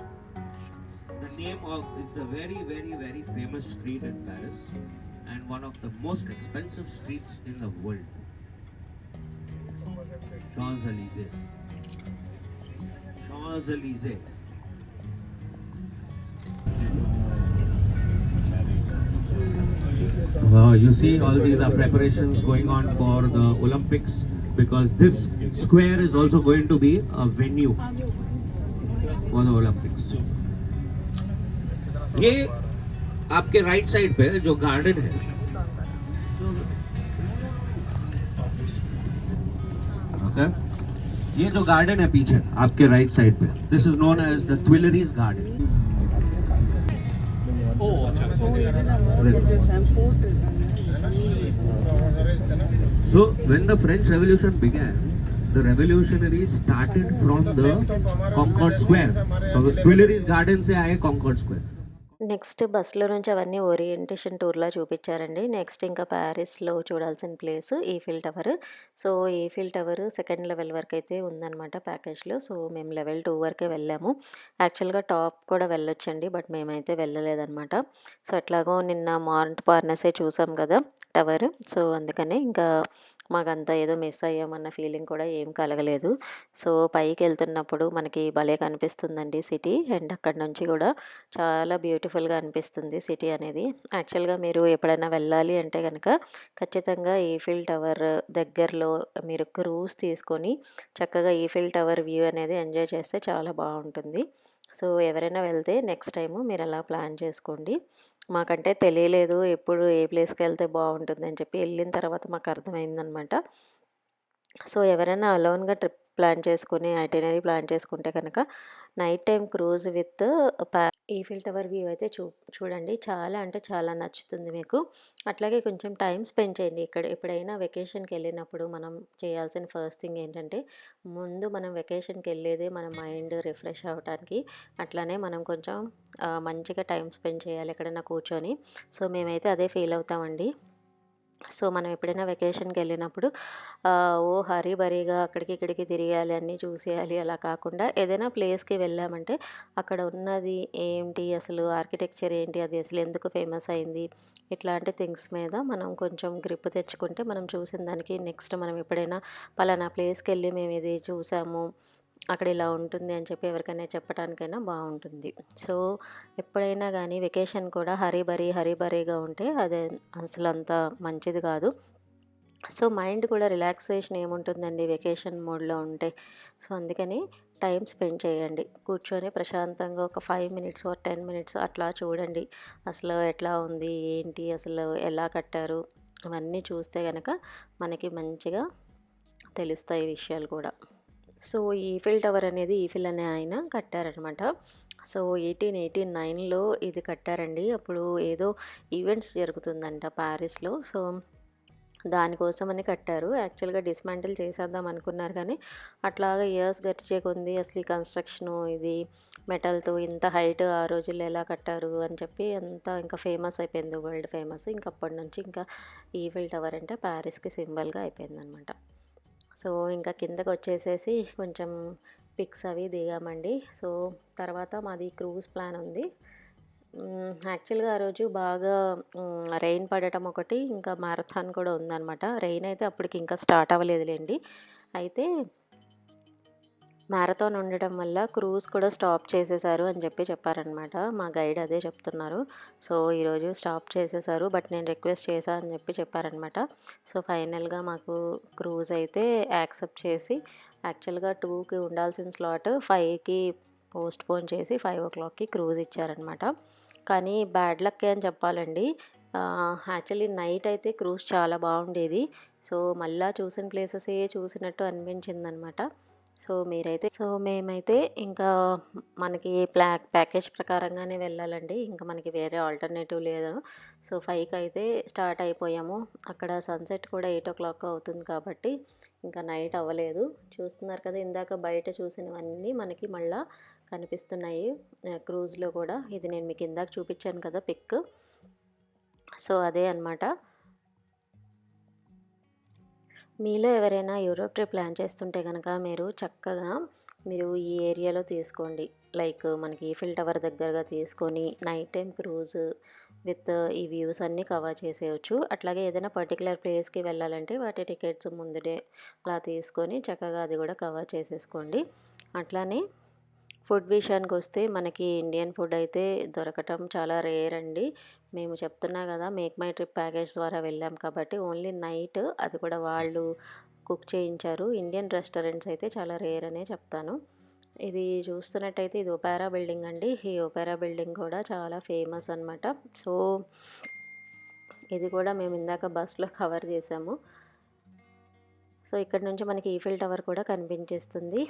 The name of it's a very very famous street in Paris and one of the most expensive streets in the world. Champs-Élysées. Champs-Élysées. You see all these are preparations going on for the Olympics because this square is also going to be a venue for the Olympics. ये आपके राइट साइड पे जो गार्डन है, ओके, ये जो गार्डन है पीछे आपके राइट साइड पे, this is known as the Tuileries garden. So when the French Revolution began, the revolutionaries started from the Concord Square. So the Tuileries Garden से आए Concord Square. నెక్స్ట్ బస్సులో నుంచి అవన్నీ ఓరియంటేషన్ టూర్లా చూపించారండి. నెక్స్ట్ ఇంకా ప్యారిస్లో చూడాల్సిన place Eiffel tower. So Eiffel tower second level వరకు అయితే ఉందన్నమాట ప్యాకేజ్లో. సో మేము లెవెల్ 2 వరకే వెళ్ళాము. యాక్చువల్గా టాప్ కూడా వెళ్ళొచ్చండి, బట్ మేమైతే వెళ్ళలేదన్నమాట. సో ఎట్లాగో నిన్న మాంట్ పార్నసే చూసాం కదా టవర్, సో అందుకనే ఇంకా మాకంతా ఏదో మిస్ అయ్యామన్న ఫీలింగ్ కూడా ఏం కలగలేదు. సో పైకి వెళ్తున్నప్పుడు మనకి భలే కనిపిస్తుందండి సిటీ, అండ్ అక్కడ నుంచి కూడా చాలా బ్యూటిఫుల్గా అనిపిస్తుంది సిటీ అనేది. యాక్చువల్గా మీరు ఎప్పుడైనా వెళ్ళాలి అంటే కనుక ఖచ్చితంగా ఈఫిల్ టవర్ దగ్గరలో మీరు క్రూజ్ తీసుకొని చక్కగా ఈఫిల్ టవర్ వ్యూ అనేది ఎంజాయ్ చేస్తే చాలా బాగుంటుంది. సో ఎవరైనా వెళ్తే నెక్స్ట్ టైము మీరు అలా ప్లాన్ చేసుకోండి. మాకంటే తెలియలేదు ఎప్పుడు ఏ ప్లేస్కి వెళ్తే బాగుంటుంది అని చెప్పి, వెళ్ళిన తర్వాత మాకు అర్థమైందనమాట. సో ఎవరైనా అలోన్గా ట్రిప్ ప్లాన్ చేసుకుని ఐటినరీ ప్లాన్ చేసుకుంటే కనుక night time cruise with Eiffel tower view అయితే చూడండి, చాలా అంటే చాలా నచ్చుతుంది మీకు. అట్లాగే కొంచెం టైం స్పెండ్ చేయండి. ఇక్కడ ఎప్పుడైనా వెకేషన్కి వెళ్ళినప్పుడు మనం చేయాల్సిన ఫస్ట్ థింగ్ ఏంటంటే, ముందు మనం వెకేషన్కి వెళ్ళేదే మన మైండ్ రిఫ్రెష్ అవ్వడానికి. అట్లానే మనం కొంచెం మంచిగా టైం స్పెండ్ చేయాలి ఎక్కడైనా కూర్చొని. సో మేమైతే అదే ఫీల్ అవుతామండి. సో మనం ఎప్పుడైనా వెకేషన్కి వెళ్ళినప్పుడు హరీ బరీగా అక్కడికి ఇక్కడికి తిరగాలి, అన్నీ చూసేయాలి అలా కాకుండా ఏదైనా ప్లేస్కి వెళ్ళామంటే అక్కడ ఉన్నది ఏంటి, అసలు ఆర్కిటెక్చర్ ఏంటి, అది అసలు ఎందుకు ఫేమస్ అయింది, ఇట్లాంటి థింగ్స్ మీద మనం కొంచెం గ్రిప్ తెచ్చుకుంటే మనం చూసిన దానికి నెక్స్ట్ మనం ఎప్పుడైనా పలానా ప్లేస్కి వెళ్ళి మేము ఇది చూసాము, అక్కడ ఇలా ఉంటుంది అని చెప్పి ఎవరికైనా చెప్పడానికైనా బాగుంటుంది. సో ఎప్పుడైనా కానీ వెకేషన్ కూడా హరీబరీగా ఉంటే అదే అసలు అంత మంచిది కాదు. సో మైండ్ కూడా రిలాక్సేషన్ ఏముంటుందండి వెకేషన్ మోడ్లో ఉంటే. సో అందుకని టైం స్పెండ్ చేయండి, కూర్చొని ప్రశాంతంగా ఒక 5 మినిట్స్ ఆర్ 10 మినిట్స్ అట్లా చూడండి. అసలు ఎట్లా ఉంది ఏంటి, అసలు ఎలా కట్టారు, అవన్నీ చూస్తే కనుక మనకి మంచిగా తెలుస్తాయి విషయాలు కూడా. సో ఈఫిల్ టవర్ అనేది ఈఫిల్ అనే ఆయన కట్టారనమాట. సో 1889లో ఇది కట్టారండి. అప్పుడు ఏదో ఈవెంట్స్ జరుగుతుందంట ప్యారిస్లో. సో దానికోసమని కట్టారు. యాక్చువల్‌గా డిస్మాంటిల్ చేసేద్దాం అనుకున్నారు కానీ, అట్లాగా ఇయర్స్ గడిచే కొద్దీ అసలు ఈ కన్‌స్ట్రక్షను ఇది మెటల్‌తో ఇంత హైట్ ఆ రోజుల్లో ఎలా కట్టారు అని చెప్పి అంతా ఇంకా ఫేమస్ అయిపోయింది. World famous. ఇంక అప్పటి నుంచి ఇంకా ఈఫిల్ టవర్ అంటే ప్యారిస్‌కి సింబల్‌గా అయిపోయిందనమాట. సో, ఇంకా కిందకొచ్చేసేసి కొంచెం పిక్స్ అవి దిగామండి. సో, తర్వాత మాది క్రూజ్ ప్లాన్ ఉంది. యాక్చువల్‌గా ఆ రోజు బాగా రెయిన్ పడటం ఒకటి, ఇంకా మారథాన్ కూడా ఉందనమాట. రెయిన్ అయితే అప్పటికి ఇంకా స్టార్ట్ అవ్వలేదులెండి. అయితే మ్యారథాన్ ఉండటం వల్ల క్రూజ్ కూడా స్టాప్ చేసేశారు అని చెప్పారనమాట. మా గైడ్ అదే చెప్తున్నారు. సో, ఈరోజు స్టాప్ చేసేశారు. బట్ నేను రిక్వెస్ట్ చేశా అని చెప్పారనమాట. సో, ఫైనల్‌గా మాకు క్రూజ్ అయితే యాక్సెప్ట్ చేసి యాక్చువల్‌గా 2కి ఉండాల్సిన స్లాట్ 5కి పోస్ట్‌పోన్ చేసి 5:00కి క్రూజ్ ఇచ్చారనమాట. కానీ బ్యాడ్ లక్కే అని చెప్పాలండి. యాక్చువల్లీ నైట్ అయితే క్రూజ్ చాలా బాగుండేది. సో, మళ్ళా చూసిన ప్లేసెసే చూసినట్టు అనిపించిందనమాట. సో, మేమైతే ఇంకా మనకి ప్యాకేజ్ ప్రకారంగానే వెళ్ళాలండి. ఇంకా మనకి వేరే ఆల్టర్నేటివ్ లేదు. సో, 5కి అయితే స్టార్ట్ అయిపోయాము. అక్కడ సన్సెట్ కూడా 8:00 అవుతుంది కాబట్టి ఇంకా నైట్ అవ్వలేదు. చూస్తున్నారు కదా, ఇందాక బయట చూసినవన్నీ మనకి మళ్ళా కనిపిస్తున్నాయి క్రూజ్‌లో కూడా. ఇది నేను మీకు ఇందాక చూపించాను కదా పిక్. సో, అదే అనమాట. మీలో ఎవరైనా యూరోప్ ట్రిప్ ప్లాన్ చేస్తుంటే గనక మీరు ఈ ఏరియాలో తీసుకోండి. లైక్ మనకి ఈఫిల్ టవర్ దగ్గరగా తీసుకొని నైట్ టైమ్ క్రూజ్ విత్ ఈ వ్యూస్ అన్నీ కవర్ చేసేయొచ్చు. అట్లాగే ఏదైనా పర్టిక్యులర్ ప్లేస్‌కి వెళ్ళాలంటే వాటి టికెట్స్ ముందుడే అలా తీసుకొని చక్కగా అది కూడా కవర్ చేసేసుకోండి. అట్లానే ఫుడ్ విషయానికొస్తే మనకి ఇండియన్ ఫుడ్ అయితే దొరకటం చాలా రేర్ అండి. మేము చెప్తున్నా కదా, మేక్ మై ట్రిప్ ప్యాకేజ్ ద్వారా వెళ్ళాం కాబట్టి ఓన్లీ నైట్ అది కూడా వాళ్ళు కుక్ చేయించారు. ఇండియన్ రెస్టారెంట్స్ అయితే చాలా రేర్ అనే చెప్తాను. ఇది చూస్తున్నట్టయితే ఇది ఒపేరా బిల్డింగ్ అండి. ఈ ఒపేరా బిల్డింగ్ కూడా చాలా ఫేమస్ అనమాట. సో, ఇది కూడా మేము ఇందాక బస్‌లో కవర్ చేసాము. సో, ఇక్కడ నుంచి మనకి ఈఫిల్ టవర్ కూడా కనిపించేస్తుంది.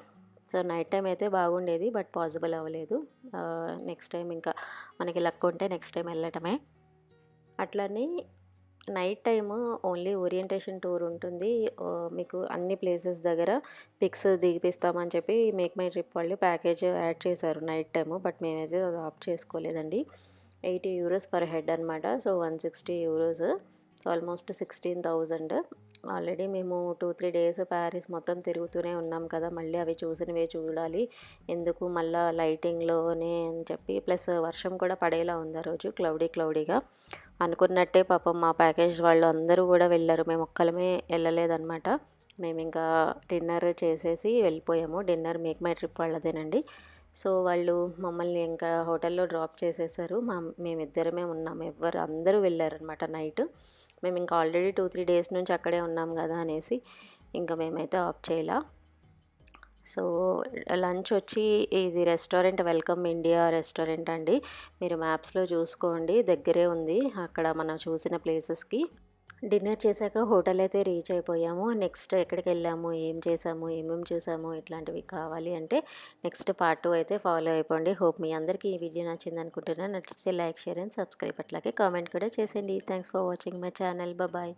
సో, నైట్ టైం అయితే బాగుండేది. బట్ పాసిబుల్ అవ్వలేదు. నెక్స్ట్ టైం ఇంకా మనకి లక్ ఉంటే నెక్స్ట్ టైం వెళ్ళటమే. అట్లనే night time only orientation tour ఉంటుంది. మీకు అన్ని ప్లేసెస్ దగ్గర పిక్స్ దిగిపిస్తామని చెప్పి మేక్ మై ట్రిప్ వాళ్ళు ప్యాకేజ్ యాడ్ చేశారు నైట్ టైము. బట్ మేమైతే అది ఆప్ట్ చేసుకోలేదండి. €80 పర్ హెడ్ అనమాట. సో, €160. So, almost 16,000. ఆల్రెడీ మేము 2-3 డేస్ ప్యారిస్ మొత్తం తిరుగుతూనే ఉన్నాం కదా, మళ్ళీ అవి చూసినవే చూడాలి ఎందుకు మళ్ళా లైటింగ్లోనే అని చెప్పి, ప్లస్ వర్షం కూడా పడేలా ఉంది ఆ రోజు, క్లౌడీగా. అనుకున్నట్టే పాపం మా ప్యాకేజ్ వాళ్ళు అందరూ కూడా వెళ్ళారు. మేము ఒక్కళ్ళమే వెళ్ళలేదన్నమాట. మేము ఇంకా డిన్నర్ చేసేసి వెళ్ళిపోయాము. డిన్నర్ మేక్ మై ట్రిప్ వాళ్ళదేనండి. సో, వాళ్ళు మమ్మల్ని ఇంకా హోటల్లో డ్రాప్ చేసేసారు. మేమిద్దరమే ఉన్నాము. అందరూ వెళ్ళారనమాట నైట్. మేము ఇంకా ఆల్రెడీ 2-3 డేస్ నుంచి అక్కడే ఉన్నాం కదా అనేసి ఇంకా మేమైతే ఆఫ్ చేయలా. సో, లంచ్ వచ్చి ఇది రెస్టారెంట్ వెల్కమ్ ఇండియా రెస్టారెంట్ అండి. మీరు మ్యాప్స్‌లో చూసుకోండి, దగ్గరే ఉంది అక్కడ మనం చూసిన ప్లేసెస్‌కి. డిన్నర్ చేశాక హోటల్ అయితే రీచ్ అయిపోయాము. నెక్స్ట్ ఎక్కడికెళ్ళాము, ఏం చేసాము, ఏమేమి చూసాము ఇట్లాంటివి కావాలి అంటే నెక్స్ట్ పార్ట్ 2 అయితే ఫాలో అయిపోండి. హోప్ మీ అందరికీ ఈ వీడియో నచ్చింది అనుకుంటున్నాను. నచ్చితే లైక్, షేర్ అండ్ సబ్స్క్రైబ్. అట్లాగే కామెంట్ కూడా చేసేయండి. Thanks for watching my channel. Bye.